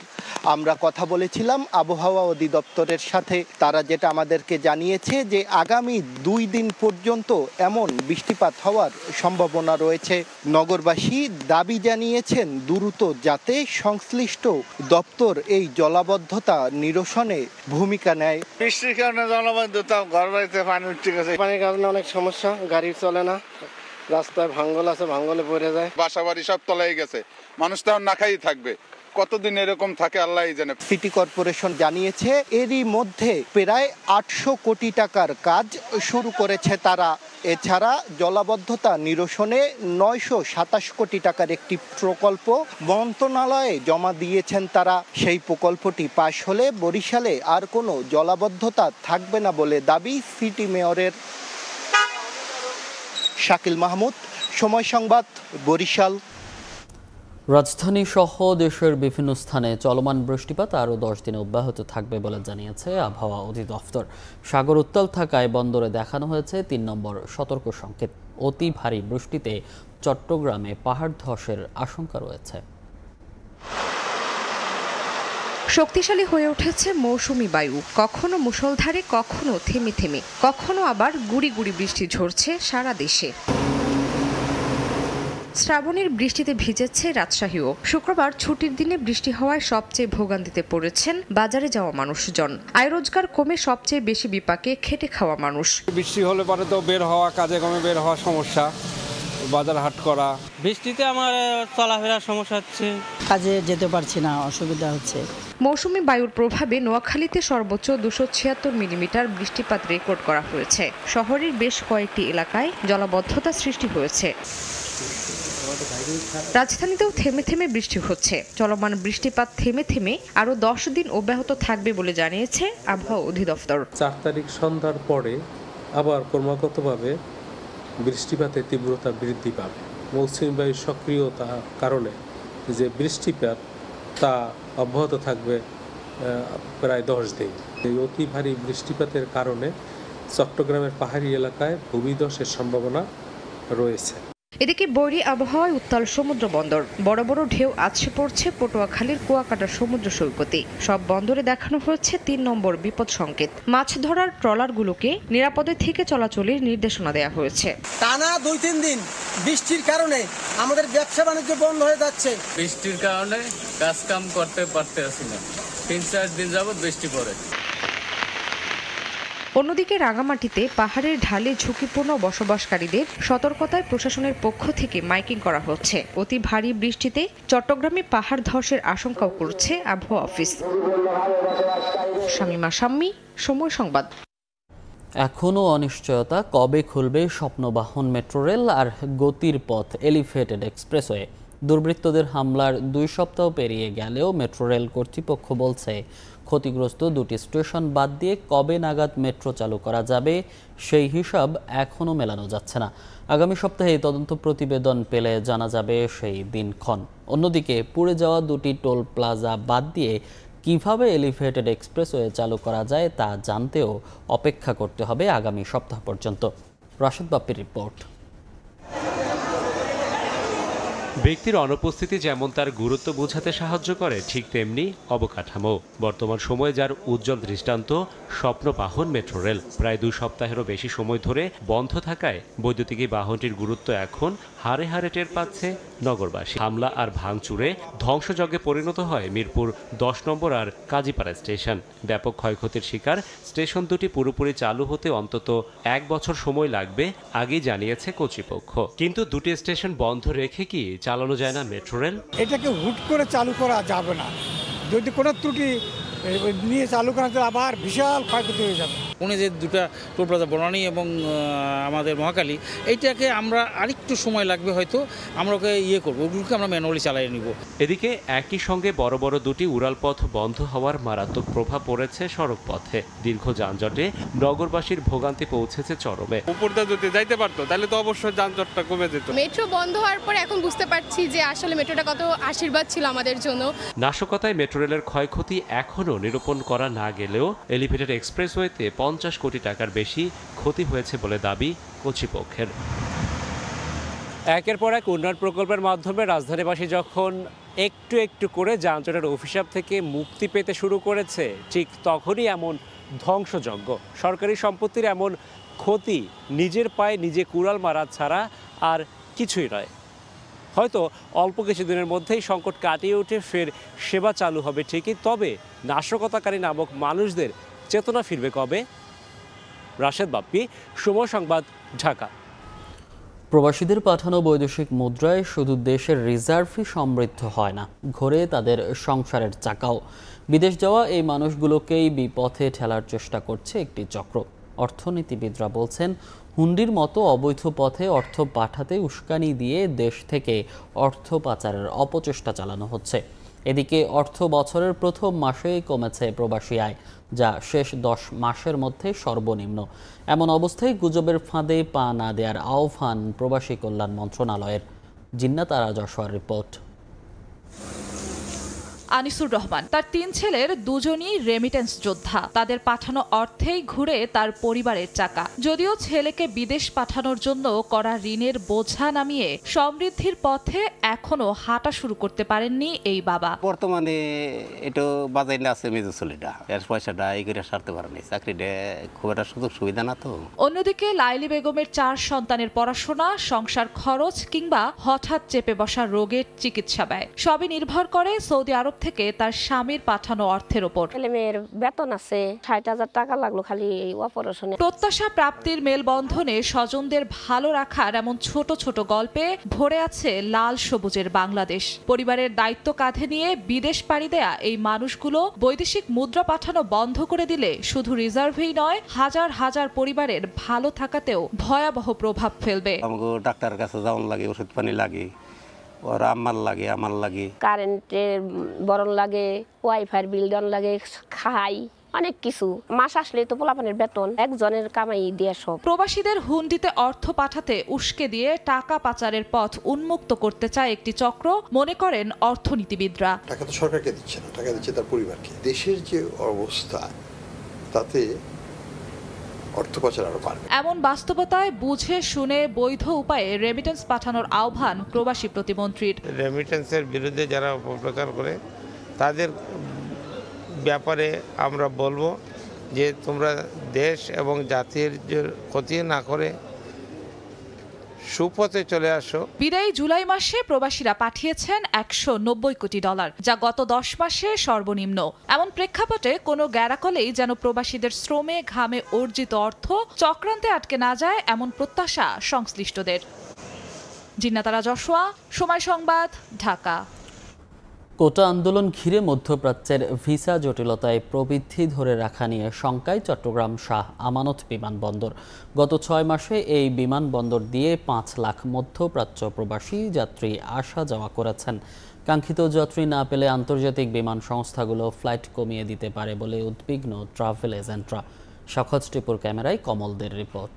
আমরা কথা বলেছিলাম আবহাওয়া অধিদপ্তরের সাথে। তারা যেটা আমাদেরকে জানিয়েছে যে আগামী 2 দিন পর্যন্ত এমন বৃষ্টিপাত হওয়ার সম্ভাবনা রয়েছে। নগরবাসী দাবি জানিয়েছেন দ্রুত যাতে সংশ্লিষ্ট দপ্তর এই জলাবদ্ধতা নিরসনে ভূমিকা নেয়। বৃষ্টির কারণে জলাবদ্ধতা, ঘর বাড়িতে পানি উঠে গেছে। পানির কারণে অনেক সমস্যা, গাড়ি চলে না, রাস্তায় ভাঙ্গল আছে, ভাঙ্গলে পড়ে যায়। বাসা বাড়ি সব তলায় গেছে, মানুষ তো না খাই থাকবে। কতদিন এরকম থাকে আল্লাহই জানে। সিটি কর্পোরেশন জানিয়েছে এরই মধ্যে প্রায় 800 কোটি টাকার কাজ শুরু করেছে তারা। এছাড়া জলাবদ্ধতা নিরসনে 927 কোটি টাকার একটি প্রকল্প মন্ত্রণালয়ে জমা দিয়েছেন তারা। সেই প্রকল্পটি পাশ হলে বরিশালে আর কোনো জলাবদ্ধতা থাকবে না বলে দাবি সিটি মেয়রের। শাকিল মাহমুদ, সময় সংবাদ, বরিশাল। রাজধানী সহ দেশের বিভিন্ন স্থানে চলমান বৃষ্টিপাত আরও 10 দিন অব্যাহত থাকবে বলে জানিয়েছে আবহাওয়া অধিদপ্তর। সাগর উত্তাল থাকায় বন্দরে দেখানো হয়েছে 3 নম্বর সতর্ক সংকেত। অতি ভারী বৃষ্টিতে চট্টগ্রামে পাহাড় ধসের আশঙ্কা রয়েছে। শক্তিশালী হয়ে উঠেছে মৌসুমি বায়ু। কখনো মুষলধারে, কখনো থেমে থেমে, কখনো আবার গুড়ি গুড়ি বৃষ্টি ঝরছে সারা দেশে। শ্রাবণের বৃষ্টিতে ভিজেছে রাজশাহীও। শুক্রবার ছুটির দিনে বৃষ্টি হওয়ায় সবচেয়ে ভোগান্তিতে পড়েছেন বাজারে যাওয়া মানুষজন। আয় রোজগার কমে সবচেয়ে বেশি বিপাকে খেটে খাওয়া মানুষ। বৃষ্টি হলে পরে তো বের হওয়া, কাজে কমে বের হওয়া সমস্যা, বাজার হাট করা। বৃষ্টিতে আমার চলাফেরার সমস্যা হচ্ছে, কাজে যেতে পারছি না, অসুবিধা হচ্ছে। মৌসুমি বায়ুর প্রভাবে নোয়াখালীতে সর্বোচ্চ 276 মিলিমিটার বৃষ্টিপাত রেকর্ড করা হয়েছে। শহরের বেশ কয়েকটি এলাকায় জলাবদ্ধতা সৃষ্টি হয়েছে। রাজধানীতেও থেমে থেমে বৃষ্টি হচ্ছে। চলমান বৃষ্টিপাত থেমে থেমে আরও 10 দিন অব্যাহত থাকবে বলে জানিয়েছে আবহাওয়া অধিদপ্তর। 4 তারিখ সন্ধ্যার পরে আবার ক্রমাগতভাবে বৃষ্টিপাতের তীব্রতা বৃদ্ধি পাবে। মৌসুমী বায়ুর সক্রিয়তার কারণে যে বৃষ্টিপাত তা অব্যাহত থাকবে প্রায় 10 দিন। এই অতি ভারী বৃষ্টিপাতের কারণে চট্টগ্রামের পাহাড়ি এলাকায় ভূমিধসের সম্ভাবনা রয়েছে। এদিকে বৈরী আবহাওয়ায় উত্তাল সমুদ্র বন্দর। বড় বড় ঢেউ আছড়ে পড়ছে পটুয়াখালীর কুয়াকাটা সমুদ্র সৈকতে। সব বন্দরে দেখানো হয়েছে 3 নম্বর বিপদ সংকেত। মাছ ধরার ট্রলারগুলোকে নিরাপদে থেকে চলাচলের নির্দেশনা দেওয়া হয়েছে। টানা 2-3 দিন বৃষ্টির কারণে আমাদের ব্যবসা বাণিজ্য বন্ধ হয়ে যাচ্ছে। বৃষ্টির কারণে কাজ কাম করতে পারতেছি না। 3-4 দিন যাবত বৃষ্টি পড়ে। অন্যদিকে রাঙামাটিতে পাহাড়ের ঢালে ঝুঁকিপূর্ণ বসবাসকারীদের সতর্কতায় প্রশাসনের পক্ষ থেকে মাইকিং করা হচ্ছে। অতি ভারী বৃষ্টিতে চট্টগ্রামে পাহাড় ধসের আশঙ্কাও করছে আবহাওয়া অফিস। শামিমা শাম্মী, সময় সংবাদ। এখনও অনিশ্চয়তা, কবে খুলবে স্বপ্নবাহন মেট্রো রেল আর গতির পথ এলিভেটেড এক্সপ্রেসওয়ে। দুর্বৃত্তদের হামলার 2 সপ্তাহ পেরিয়ে গেলেও মেট্রো রেল কর্তৃপক্ষ বলছে ক্ষতিগ্রস্ত 2টি স্টেশন বাদ দিয়ে কবে নাগাদ মেট্রো চালু করা যাবে সেই হিসাব এখনও মেলানো যাচ্ছে না। আগামী সপ্তাহে তদন্ত প্রতিবেদন পেলে জানা যাবে সেই দিনক্ষণ। অন্যদিকে পুড়ে যাওয়া 2টি টোল প্লাজা বাদ দিয়ে কিভাবে এলিভেটেড এক্সপ্রেসওয়ে চালু করা যায় তা জানতেও অপেক্ষা করতে হবে আগামী সপ্তাহ পর্যন্ত। রাশেদ বাপ্পির রিপোর্ট। ব্যক্তির অনুপস্থিতি যেমন তার গুরুত্ব বোঝাতে সাহায্য করে, ঠিক তেমনি অবকাঠামো। বর্তমান সময়ে যার উজ্জ্বল দৃষ্টান্ত স্বপ্নবাহন মেট্রো রেল। প্রায় 2 সপ্তাহেরও বেশি সময় ধরে বন্ধ থাকায় বৈদ্যুতিক বাহনটির গুরুত্ব এখন হারে হারে টের পাচ্ছে নগরবাসী। হামলা আর ভাঙচুরে ধ্বংসযজ্ঞে পরিণত হয় মিরপুর 10 নম্বর আর কাজীপাড়া স্টেশন। ব্যাপক ক্ষয়ক্ষতির শিকার স্টেশন দুটি পুরোপুরি চালু হতে অন্তত 1 বছর সময় লাগবে আগেই জানিয়েছে কর্তৃপক্ষ। কিন্তু 2টি স্টেশন বন্ধ রেখে কি চালানো যায় না মেট্রো রেল? এটাকে হুট করে চালু করা যাবে না, যদি কোনো ত্রুটি নিয়ে চালু করা আবার বিশাল ক্ষয়ক্ষতি হয়ে যাবে। উনি যে দুটা টোল প্লাজা বনানী এবং আমাদের মহাকালী, এইটাকে আমরা আরেকটু সময় লাগবে, হয়তো আমরা ওকে করবো, ওগুলোকে আমরা ম্যানুয়ালি চালিয়ে নিব। এদিকে একই সঙ্গে বড় বড় দুটি উড়ালপথ বন্ধ হওয়ার মারাত্মক প্রভাব পড়েছে সড়ক পথে। দীর্ঘ যানজটে নগরবাসীর ভোগান্তি পৌঁছেছে চরমে। উপরটা যদি যাইতে পারতো তাহলে তো অবশ্যই যানজটটা কমে যেত। মেট্রো বন্ধ হওয়ার পর এখন বুঝতে পারছি যে আসলে মেট্রোটা কত আশীর্বাদ ছিল আমাদের জন্য। নাশকতায় মেট্রো রেলের ক্ষয়ক্ষতি এখনও নিরূপণ করা না গেলেও এলিভেটেড এক্সপ্রেসওয়েতে 50 কোটি টাকার বেশি ক্ষতি হয়েছে বলে দাবি কর্তৃপক্ষের। একের পর এক উন্নয়ন প্রকল্পের মাধ্যমে রাজধানীবাসী যখন একটু একটু করে যানজটের অভিশাপ থেকে মুক্তি পেতে শুরু করেছে, ঠিক তখনই এমন ধ্বংসযজ্ঞ, সরকারি সম্পত্তির এমন ক্ষতি নিজের পায়ে নিজে কুড়াল মারা ছাড়া আর কিছুই নয়। হয়তো অল্প কিছুদিনের মধ্যেই সংকট কাটিয়ে উঠে ফের সেবা চালু হবে ঠিকই, তবে নাশকতাকারী নামক মানুষদের চেতনা ফিরবে কবে? রাশেদ বাপ্পি, সময় সংবাদ, ঢাকা। প্রবাসীদের পাঠানো বৈদেশিক মুদ্রায় শুধু দেশের রিজার্ভই সমৃদ্ধ হয় না, ঘোরে তাদের সংসারের চাকাও। বিদেশ যাওয়া এই মানুষগুলোকেই বিপথে ঠেলার চেষ্টা করছে একটি চক্র। অর্থনীতিবিদরা বলছেন, হুন্ডির মতো অবৈধ পথে অর্থ পাঠাতে উস্কানি দিয়ে দেশ থেকে অর্থ পাচারের অপচেষ্টা চালানো হচ্ছে। এদিকে অর্থ বছরের প্রথম মাসেই কমেছে প্রবাসী আয়, যা শেষ 10 মাসের মধ্যে সর্বনিম্ন। এমন অবস্থায় গুজবের ফাঁদে পা না দেওয়ার আহ্বান প্রবাসী কল্যাণ মন্ত্রণালয়ের। জিন্নাত আরা যশোয়ার রিপোর্ট। আনিসুর রহমান তার 3 ছেলের দুজনই রেমিটেন্স যোদ্ধা। তাদের পাঠানো অর্থেই ঘুরে তার পরিবারের চাকা। যদিও ছেলেকে বিদেশ পাঠানোর জন্য করা ঋণের বোঝা নামিয়ে সমৃদ্ধির পথে এখনো হাঁটা শুরু করতে পারেননি এই বাবা। বর্তমানে এটা বাজাইলে আছে মেজো ছেলেটা, এর পয়সাটা এই করে সারতে পারেনি, চাকরিটা খুব একটা সুযোগ সুবিধা না তো। অন্যদিকে লাইলি বেগমের 4 সন্তানের পড়াশোনা, সংসার খরচ কিংবা হঠাৎ চেপে বসা রোগের চিকিৎসা ব্যয় সবই নির্ভর করে সৌদি আরব থেকে তার স্বামীর পাঠানো অর্থের উপর। ছেলেমেয়ের বেতন আছে, 60,000 টাকা লাগলো খালি এই অপারেশনে। প্রত্যাশা প্রাপ্তির মেলবন্ধনে স্বজনদের ভালো রাখার এমন ছোট ছোট গল্পে ভরে আছে লাল সবুজের বাংলাদেশ। পরিবারের দায়িত্ব কাঁধে নিয়ে বিদেশ পাড়ি দেয়া এই মানুষগুলো বৈদেশিক মুদ্রা পাঠানো বন্ধ করে দিলে শুধু রিজার্ভেই নয়, হাজার হাজার পরিবারের ভালো থাকাতেও ভয়াবহ প্রভাব ফেলবে। আমাকে ডাক্তারের কাছে যাওয়ার লাগে, ওষুধ পানি লাগে, ওর আমার লাগে কারেন্টের বরণ লাগে, ওয়াইফাইয়ের বিল দেওয়ার লাগে, খাই অনেক কিছু। মাস আসলে তো পোলাপানের বেতন একজনের কামাই দিয়ে সব। প্রবাসীদের হুন্ডিতে অর্থ পাঠাতে উস্কে দিয়ে টাকা পাচারের পথ উন্মুক্ত করতে চায় একটি চক্র, মনে করেন অর্থনীতিবিদরা। টাকা তো সরকারকে দিচ্ছে না, টাকা দিচ্ছে তার পরিবারকে। দেশের যে অবস্থা, তাতে অর্থ পাচার আরো বাড়বে। এমন বাস্তবতায় বুঝে শুনে বৈধ উপায়ে রেমিটেন্স পাঠানোর আহ্বান প্রবাসী প্রতিমন্ত্রীর। রেমিটেন্সের বিরুদ্ধে যারা অপপ্রচার করে তাদের ব্যাপারে আমরা বলবো যে তোমরা দেশ এবং জাতির ক্ষতি না করে সুপথে চলে আসো। বিদায়ী জুলাই মাসে প্রবাসীরা পাঠিয়েছেন $190 কোটি, যা গত 10 মাসে সর্বনিম্ন। এমন প্রেক্ষাপটে কোনো গ্যারাকলেই যেন প্রবাসীদের শ্রমে ঘামে অর্জিত অর্থ চক্রান্তে আটকে না যায়, এমন প্রত্যাশা সংশ্লিষ্টদের। জিন্নাত আরা যশোয়া, সময় সংবাদ, ঢাকা। কোটা আন্দোলন ঘিরে মধ্যপ্রাচ্যের ভিসা জটিলতায় প্রবৃদ্ধি ধরে রাখা নিয়ে শঙ্কায় চট্টগ্রাম শাহ আমানত বিমানবন্দর। গত 6 মাসে এই বিমানবন্দর দিয়ে 5 লাখ মধ্যপ্রাচ্য প্রবাসী যাত্রী আসা যাওয়া করেছেন। কাঙ্ক্ষিত যাত্রী না পেলে আন্তর্জাতিক বিমান সংস্থাগুলো ফ্লাইট কমিয়ে দিতে পারে বলে উদ্বিগ্ন ট্রাভেল এজেন্টরা। শখত টিপুর ক্যামেরায় কমলদের রিপোর্ট।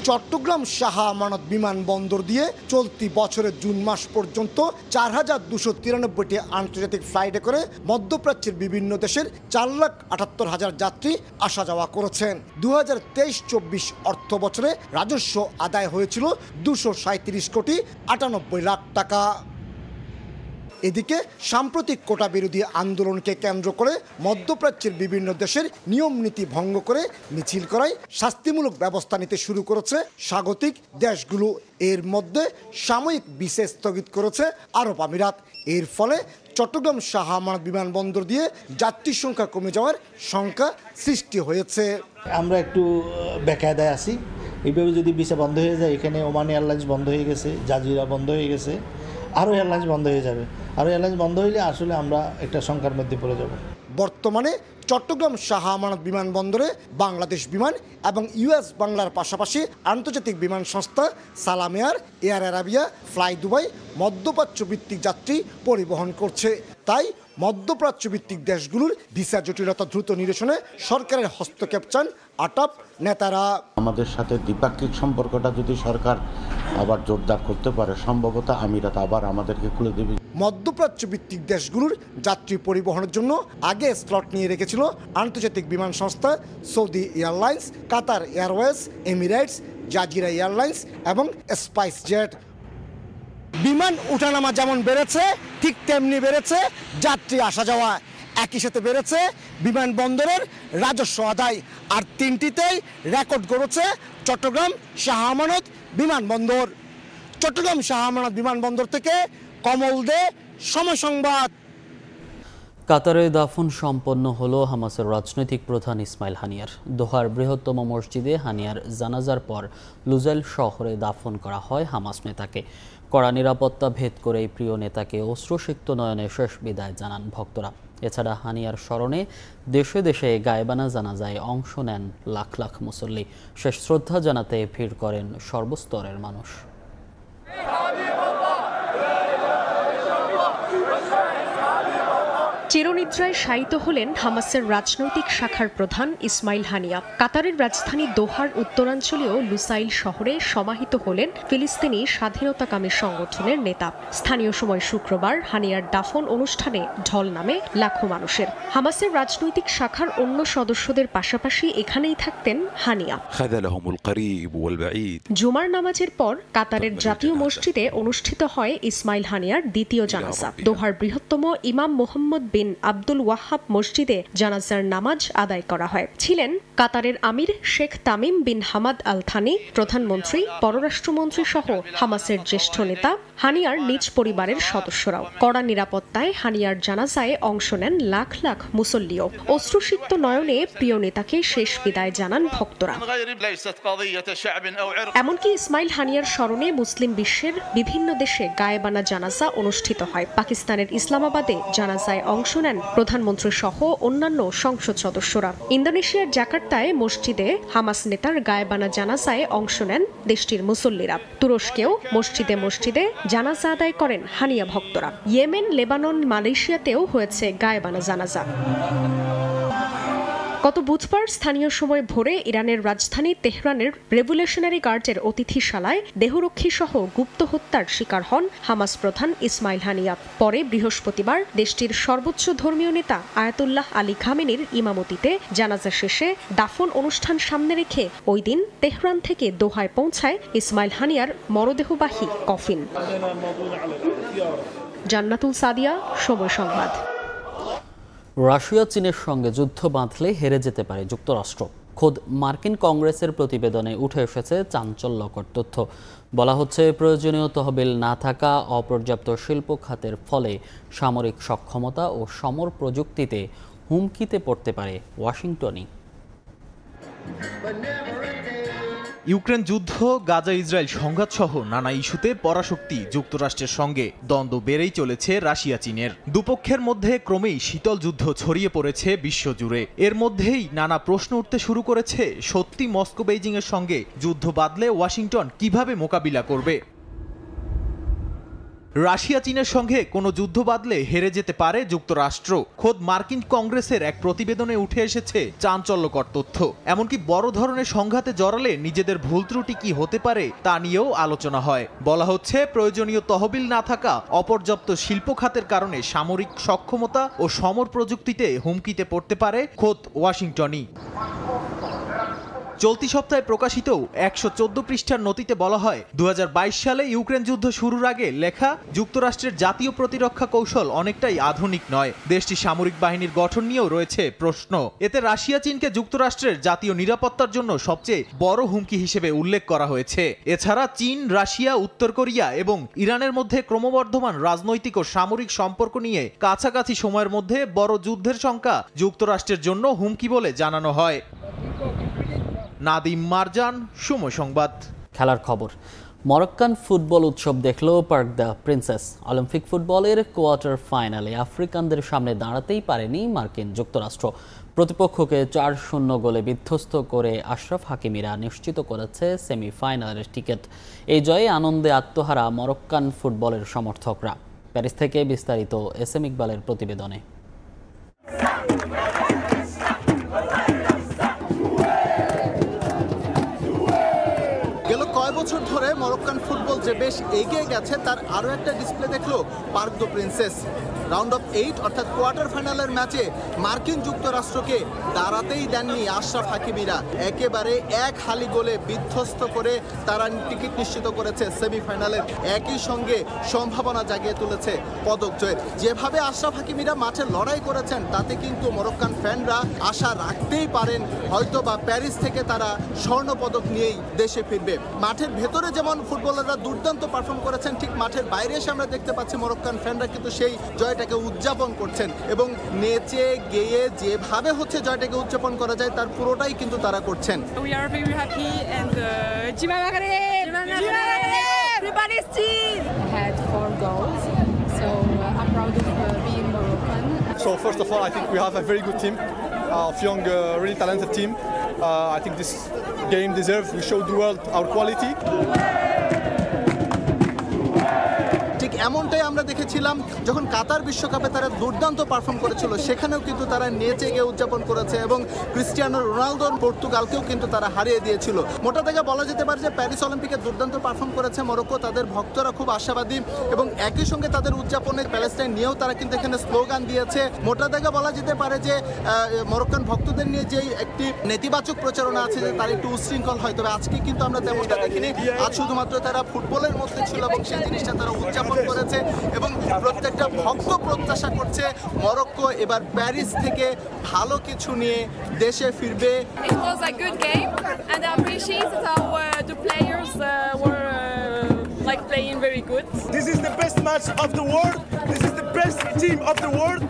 চট্টগ্রাম শাহ আমানত বিমানবন্দর দিয়ে চলতি বছরের জুন মাস পর্যন্ত 4293টি আন্তর্জাতিক ফ্লাইটে করে মধ্যপ্রাচ্যের বিভিন্ন দেশের 4,78,000 যাত্রী আসা যাওয়া করেছেন। 2023-24 অর্থ বছরে রাজস্ব আদায় হয়েছিল 237 কোটি 98 লাখ টাকা। এদিকে সাম্প্রতিক কোটা বিরোধী আন্দোলনকে কেন্দ্র করে মধ্যপ্রাচ্যের বিভিন্ন দেশের নিয়ম নীতি ভঙ্গ করে মিছিল করায় শাস্তিমূলক ব্যবস্থা নিতে শুরু করেছে স্বাগতিক দেশগুলো। এর মধ্যে সাময়িক ভিসা স্থগিত করেছে আরব আমিরাত। এর ফলে চট্টগ্রাম শাহ আমানত বিমানবন্দর দিয়ে যাত্রীর সংখ্যা কমে যাওয়ার শঙ্কা সৃষ্টি হয়েছে। আমরা একটু বেকায়দায় আছি, এইভাবে যদি ভিসা বন্ধ হয়ে যায়, এখানে ওমান এয়ারলাইন্স বন্ধ হয়ে গেছে, জাজিরা বন্ধ হয়ে গেছে, আরও এয়ারলাইন্স বন্ধ হয়ে যাবে। আরও এয়ারলাইন্স বন্ধ হইলে আসলে আমরা একটা শঙ্কার মধ্যে পড়ে যাব। বর্তমানে চট্টগ্রাম শাহ আমানত বিমানবন্দরে বাংলাদেশ বিমান এবং ইউএস বাংলার পাশাপাশি আন্তর্জাতিক বিমান সংস্থা সালাম air, air Arabia, fly Dubai মধ্যপ্রাচ্য ভিত্তিক যাত্রী পরিবহন করছে। তাই মধ্যপ্রাচ্য ভিত্তিক দেশগুলোর ভিসা জটিলতা দ্রুত নিরসনে সরকারের হস্তক্ষেপ চান আটাপ নেতারা। আমাদের সাথে দ্বিপাক্ষিক সম্পর্কটা যদি সরকার আবার জোরদার করতে পারে, সম্ভবত আমিরাত আবার আমাদেরকে খুলে দেবে। মধ্যপ্রাচ্য ভিত্তিক দেশগুলোর যাত্রী পরিবহনের জন্য আগে স্লট নিয়ে রেখেছিল আন্তর্জাতিক বিমান সংস্থা Saudi airlines, Qatar Airways, Emirates, Jazeera airlines এবং স্পাইস জেট। বিমান ওঠানামা যেমন বেড়েছে ঠিক তেমনি বেড়েছে যাত্রী আসা যাওয়া, একই সাথে বেড়েছে বিমানবন্দরের রাজস্ব আদায়। আর তিনটিতেই রেকর্ড গড়েছে চট্টগ্রাম শাহ আমানত বিমানবন্দর। চট্টগ্রাম শাহ আমানত বিমানবন্দর থেকে কমল দে, সময় সংবাদ। কাতারে দাফন সম্পন্ন হলো হামাসের রাজনৈতিক প্রধান ইসমাইল হানিয়ার। দোহার বৃহত্তম মসজিদে হানিয়ার জানাজার পর লুজাইল শহরে দাফন করা হয় হামাস নেতাকে। কড়া নিরাপত্তা ভেদ করে এই প্রিয় নেতাকে অশ্রুসিক্ত নয়নে শেষ বিদায় জানান ভক্তরা। এছাড়া হানিয়ার স্মরণে দেশে দেশে গায়েবানা জানাজায় অংশ নেন লাখ লাখ মুসল্লি। শেষ শ্রদ্ধা জানাতে ভিড় করেন সর্বস্তরের মানুষ। চিরনিদ্রায় শায়িত হলেন হামাসের রাজনৈতিক শাখার প্রধান ইসমাইল হানিয়া। কাতারের রাজধানী দোহার উত্তরাঞ্চলীয় লুসাইল শহরে সমাহিত হলেন ফিলিস্তিনি স্বাধীনতাকামী সংগঠনের নেতা। স্থানীয় সময় শুক্রবার হানিয়ার দাফন অনুষ্ঠানে ঢল নামে লাখো মানুষের। হামাসের রাজনৈতিক শাখার অন্য সদস্যদের পাশাপাশি এখানেই থাকতেন হানিয়া। জুমার নামাজের পর কাতারের জাতীয় মসজিদে অনুষ্ঠিত হয় ইসমাইল হানিয়ার দ্বিতীয় জানাজা। দোহার বৃহত্তম ইমাম মোহাম্মদ বিন আব্দুল ওয়াহাব মসজিদে জানাজার নামাজ আদায় করা হয়। ছিলেন কাতারের আমির Sheikh Tamim bin Hamad Al Thani, প্রধানমন্ত্রী, পররাষ্ট্রমন্ত্রী সহ হামাসের জ্যেষ্ঠ নেতা, হানিয়ার নিজ পরিবারের সদস্যরাও। কড়া নিরাপত্তায় হানিয়ার জানাজায় অংশ নেন লাখ লাখ মুসল্লিও। অশ্রুসিক্ত নয়নে প্রিয় নেতাকে শেষ বিদায় জানান ভক্তরা। এমনকি ইসমাইল হানিয়ার স্মরণে মুসলিম বিশ্বের বিভিন্ন দেশে গায়েবানা জানাজা অনুষ্ঠিত হয়। পাকিস্তানের ইসলামাবাদে জানাজায় অংশ নেন প্রধানমন্ত্রী সহ অন্যান্য সংসদ সদস্যরা। ইন্দোনেশিয়ার জাকার্তায় মসজিদে হামাস নেতার গায়েবানা জানাজায় অংশ নেন দেশটির মুসল্লিরা। তুরস্কেও মসজিদে মসজিদে জানাজা আদায় করেন হানিয়া ভক্তরা। ইয়েমেন, লেবানন, মালয়েশিয়াতেও হয়েছে গায়েবানা জানাজা। গত বুধবার স্থানীয় সময় ভোরে ইরানের রাজধানী তেহরানের রেভলিউশনারি গার্ডের অতিথিশালায় দেহরক্ষী সহ গুপ্ত হত্যার শিকার হন হামাস প্রধান ইসমাইল হানিয়া। পরে বৃহস্পতিবার দেশটির সর্বোচ্চ ধর্মীয় নেতা আয়াতুল্লাহ আলী খামেনির ইমামতিতে জানাজা শেষে দাফন অনুষ্ঠান সামনে রেখে ওই দিন তেহরান থেকে দোহায় পৌঁছায় ইসমাইল হানিয়ার মরদেহবাহী কফিন। জান্নাতুল সাদিয়া, সময় সংবাদ। রাশিয়া চীনের সঙ্গে যুদ্ধ বাঁধলে হেরে যেতে পারে যুক্তরাষ্ট্র। খোদ মার্কিন কংগ্রেসের প্রতিবেদনে উঠে এসেছে চাঞ্চল্যকর তথ্য। বলা হচ্ছে প্রয়োজনীয় তহবিল না থাকা, অপর্যাপ্ত শিল্প খাতের ফলে সামরিক সক্ষমতা ও সমর প্রযুক্তিতে হুমকিতে পড়তে পারে ওয়াশিংটনই। ইউক্রেন যুদ্ধ, গাজা ইসরায়েল সংঘাত সহ নানা ইস্যুতে পরাশক্তি যুক্তরাষ্ট্রের সঙ্গে দ্বন্দ্ব বেড়েই চলেছে রাশিয়া চীনের। দুপক্ষের মধ্যে ক্রমেই শীতল যুদ্ধ ছড়িয়ে পড়েছে বিশ্বজুড়ে। এর মধ্যেই নানা প্রশ্ন উঠতে শুরু করেছে, সত্যি মস্কো বেইজিং এর সঙ্গে যুদ্ধ বাঁধলে ওয়াশিংটন কিভাবে মোকাবিলা করবে? রাশিয়া চীনের সঙ্গে কোনো যুদ্ধ বাঁধলে হেরে যেতে পারে যুক্তরাষ্ট্র। খোদ মার্কিন কংগ্রেসের এক প্রতিবেদনে উঠে এসেছে চাঞ্চল্যকর তথ্য। এমনকি বড় ধরনের সংঘাতে জড়ালে নিজেদের ভুল ত্রুটি কি হতে পারে তা নিয়েও আলোচনা হয়। বলা হচ্ছে প্রয়োজনীয় তহবিল না থাকা, অপর্যাপ্ত শিল্প খাতের কারণে সামরিক সক্ষমতা ও সমর প্রযুক্তিতে হুমকিতে পড়তে পারে খোদ ওয়াশিংটনই। চলতি সপ্তাহে প্রকাশিত 114 পৃষ্ঠার নথিতে বলা হয় 2022 সালে ইউক্রেন যুদ্ধ শুরুর আগে লেখা যুক্তরাষ্ট্রের জাতীয় প্রতিরক্ষা কৌশল অনেকটাই আধুনিক নয়। দেশটির সামরিক বাহিনীর গঠন নিয়েও রয়েছে প্রশ্ন। এতে রাশিয়া চীনকে যুক্তরাষ্ট্রের জাতীয় নিরাপত্তার জন্য সবচেয়ে বড় হুমকি হিসেবে উল্লেখ করা হয়েছে। এছাড়া চীন, রাশিয়া, উত্তর কোরিয়া এবং ইরানের মধ্যে ক্রমবর্ধমান রাজনৈতিক ও সামরিক সম্পর্ক নিয়ে কাছাকাছি সময়ের মধ্যে বড় যুদ্ধের শঙ্কা যুক্তরাষ্ট্রের জন্য হুমকি বলে জানানো হয়। নাদিম মারজান, সময় সংবাদ। খেলার খবর। মরক্কান ফুটবল উৎসব দেখল পার্ক দ্য প্রিন্সেস। অলিম্পিক ফুটবলের কোয়ার্টার ফাইনালে আফ্রিকানদের সামনে দাঁড়াতেই পারেনি মার্কিন যুক্তরাষ্ট্র। প্রতিপক্ষকে 4-0 গোলে বিধ্বস্ত করে আশরাফ হাকিমিরা নিশ্চিত করেছে সেমিফাইনালের টিকিট। এই জয়ে আনন্দে আত্মহারা মরক্কান ফুটবলের সমর্থকরা। প্যারিস থেকে বিস্তারিত SM ইকবালের প্রতিবেদনে। গেল কয় বছর ধরে মরক্কান ফুটবল যে বেশ এগিয়ে গেছে তার আরও একটা ডিসপ্লে দেখলো park the princess. Round of 8 অর্থাৎ কোয়ার্টার ফাইনালের ম্যাচে মার্কিন যুক্তরাষ্ট্রকে দাঁড়াতেই দেননি আশরাফ হাকিমিরা। একেবারে এক হালি গোলে বিধ্বস্ত করে তারা টিকিট নিশ্চিত করেছে সেমিফাইনালের। একই সঙ্গে সম্ভাবনা জাগিয়ে তুলেছে পদক জয়ের। যেভাবে আশরাফ হাকিমিরা মাঠে লড়াই করেছেন তাতে কিন্তু মরক্কান ফ্যানরা আশা রাখতেই পারেন হয়তো বা প্যারিস থেকে তারা স্বর্ণ পদক নিয়েই দেশে ফিরবে। মাঠের ভেতরে যেমন ফুটবলাররা দুর্দান্ত পারফর্ম করেছেন, ঠিক মাঠের বাইরে এসে আমরা দেখতে পাচ্ছি মরক্কান ফ্যানরা কিন্তু সেই জয়টাকে উদযাপন করছেন এবং নেচে গেয়ে যেভাবে হচ্ছে জয়টাকে উদযাপন করা যায় তার পুরোটাই কিন্তু তারা করছেন। We are very happy and everybody's team had 4 goals, so I'm proud of being Moroccan. So first of all, I think we have a very good team of young, really talented team. I think this game deserves. We showed the world our quality. ঠিক এমনটাই আমরা দেখেছিলাম যখন কাতার বিশ্বকাপে তারা দুর্দান্ত পারফর্ম করেছিল, সেখানেও কিন্তু তারা নেচে গিয়ে উদযাপন করেছে এবং ক্রিস্টিয়ানো রোনালদোর পর্তুগালকেও কিন্তু তারা হারিয়ে দিয়েছিল। মোটা দাগে বলা যেতে পারে যে প্যারিস অলিম্পিকে দুর্দান্ত পারফর্ম করেছে মরক্কো। তাদের ভক্তরা খুব আশাবাদী এবং একই সঙ্গে তাদের উদযাপনে প্যালেস্টাইন নিয়েও তারা কিন্তু এখানে স্লোগান দিয়েছে। মোটা দাগে বলা যেতে পারে যে মরক্কান ভক্তদের নিয়ে যেই একটি নেতিবাচক প্রচারণা আছে যে তারা একটু উচ্ছৃঙ্খল হয়, তবে আজকে কিন্তু আমরা তেমনটা দেখিনি। আজ শুধুমাত্র তারা ফুটবলের মধ্যে ছিল এবং সেই জিনিসটা তারা উদযাপন করেছে এবং প্রত্যেকটা ভক্ত প্রত্যাশা করছে মরক্কো এবার প্যারিস থেকে ভালো কিছু নিয়ে দেশে ফিরবে। It was a good game and I appreciate how the players were like playing very good. This is the best match of the world. This is the best team of the world.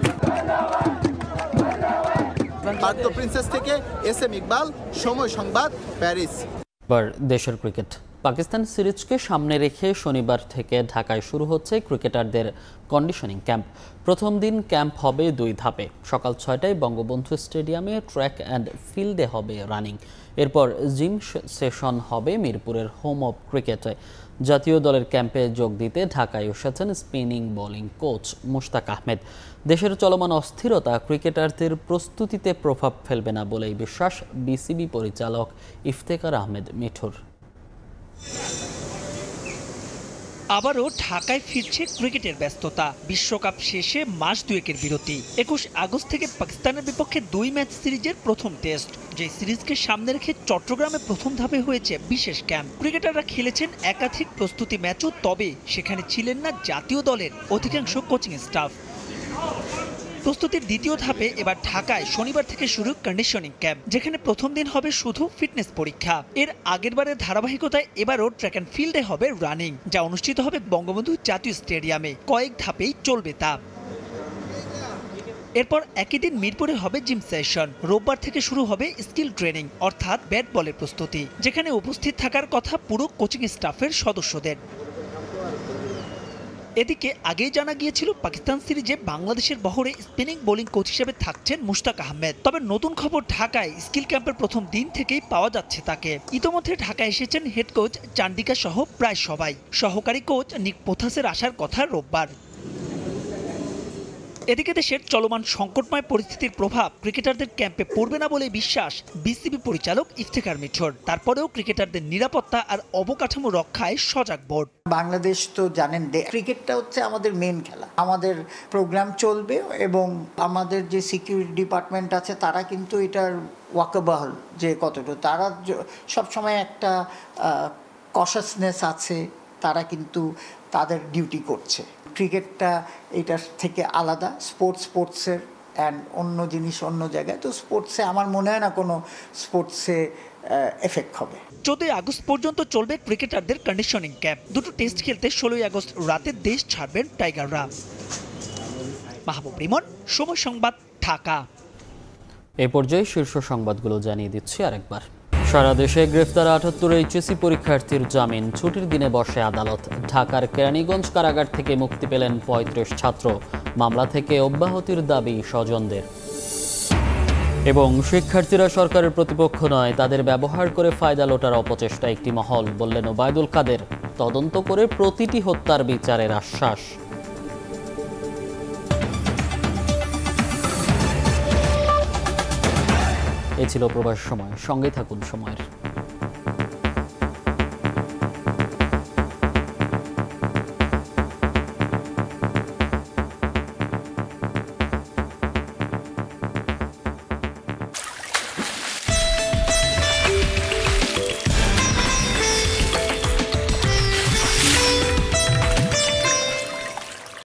Park the princess থেকে SM ইকবাল, সময় সংবাদ, প্যারিস। এবার দেশের ক্রিকেট। পাকিস্তান সিরিজকে সামনে রেখে শনিবার থেকে ঢাকায় শুরু হচ্ছে ক্রিকেটারদের কন্ডিশনিং ক্যাম্প। প্রথম দিন ক্যাম্প হবে 2 ধাপে। সকাল 6টায় বঙ্গবন্ধু স্টেডিয়ামে ট্র্যাক অ্যান্ড ফিল্ডে হবে রানিং। এরপর জিম সেশন হবে মিরপুরের হোম অফ ক্রিকেটে। জাতীয় দলের ক্যাম্পে যোগ দিতে ঢাকায় এসেছেন spinning bowling coach Mushtaq Ahmed. দেশের চলমান অস্থিরতা ক্রিকেটারদের প্রস্তুতিতে প্রভাব ফেলবে না বলেই বিশ্বাস বিসিবি পরিচালক ইফতেখার আহমেদ মিঠুর। আবারও ঢাকায় ফিরছে ক্রিকেটের ব্যস্ততা। বিশ্বকাপ শেষে মাস 2 বিরতি। 21 আগস্ট থেকে পাকিস্তানের বিপক্ষে 2 ম্যাচ সিরিজের প্রথম টেস্ট। যে সিরিজকে সামনে রেখে চট্টগ্রামে প্রথম ধাপে হয়েছে বিশেষ ক্যাম্প। ক্রিকেটাররা খেলেছেন একাধিক প্রস্তুতি ম্যাচও, তবে সেখানে ছিলেন না জাতীয় দলের অধিকাংশ কোচিং স্টাফ। প্রস্তুতির দ্বিতীয় ধাপে এবার ঢাকায় শনিবার থেকে শুরু কন্ডিশনিং ক্যাম্প, যেখানে প্রথম দিন হবে শুধু ফিটনেস পরীক্ষা। এর আগেরবারের ধারাবাহিকতায় এবারও ট্র্যাক অ্যান্ড ফিল্ডে হবে রানিং, যা অনুষ্ঠিত হবে বঙ্গবন্ধু জাতীয় স্টেডিয়ামে। কয়েক ধাপেই চলবে তা। এরপর একই দিন মিরপুরে হবে জিম সেশন। রোববার থেকে শুরু হবে স্কিল ট্রেনিং অর্থাৎ ব্যাট বলের প্রস্তুতি, যেখানে উপস্থিত থাকার কথা পুরো কোচিং স্টাফের সদস্যদের। এদিকে আগেই জানা গিয়েছিল পাকিস্তান সিরিজে বাংলাদেশের বহরে স্পিনিং বোলিং কোচ হিসেবে থাকছেন মুশতাক আহমেদ। তবে নতুন খবর, ঢাকায় স্কিল ক্যাম্পের প্রথম দিন থেকেই পাওয়া যাচ্ছে তাকে। ইতোমধ্যে ঢাকায় এসেছেন হেড কোচ চান্ডিকা সহ প্রায় সবাই। সহকারী কোচ নিক পোথাসের আসার কথা রোববার। এদিকে দেশের চলমান সংকটময় পরিস্থিতির প্রভাব ক্রিকেটারদের ক্যাম্পে পড়বে না বলে বিশ্বাস বিসিবি পরিচালক ইফতেখার মিঠুর। তারপরেও ক্রিকেটারদের নিরাপত্তা আর অবকাঠামো রক্ষায় সজাগ বোর্ড। বাংলাদেশ তো জানেন ক্রিকেটটা হচ্ছে আমাদের মেন খেলা। আমাদের প্রোগ্রাম চলবে এবং আমাদের যে সিকিউরিটি ডিপার্টমেন্ট আছে তারা কিন্তু এটার ওয়াকাবহাল যে কতটুকু, তারা সবসময় একটা কশাসনেস আছে, তারা কিন্তু তাদের ডিউটি করছে। ক্রিকেটটা এটার থেকে আলাদা, স্পোর্টসের অ্যান্ড অন্য জিনিস অন্য জায়গায়। তো স্পোর্টসে আমার মনে হয় না কোনো স্পোর্টসে এফেক্ট হবে। 14 আগস্ট পর্যন্ত চলবে ক্রিকেটারদের কন্ডিশনিং ক্যাম্প। 2টো টেস্ট খেলতে 16 আগস্ট রাতে দেশ ছাড়বেন টাইগাররা। মাহবুব রিমন, সময় সংবাদ, ঢাকা। এই পর্যায়ে শীর্ষ সংবাদগুলো জানিয়ে দিচ্ছি আরেকবার। সারা দেশে গ্রেফতার ৭৮ এইচএসসি পরীক্ষার্থীর জামিন, ছুটির দিনে বসে আদালত। ঢাকার কেরানীগঞ্জ কারাগার থেকে মুক্তি পেলেন ৩৫ ছাত্র, মামলা থেকে অব্যাহতির দাবি স্বজনদের। এবং শিক্ষার্থীরা সরকারের প্রতিপক্ষ নয়, তাদের ব্যবহার করে ফায়দা লোটার অপচেষ্টা একটি মহল, বললেন ওবায়দুল কাদের। তদন্ত করে প্রতিটি হত্যার বিচারের আশ্বাস। এ ছিল প্রবাস সময়, সঙ্গে থাকুন সময়ের।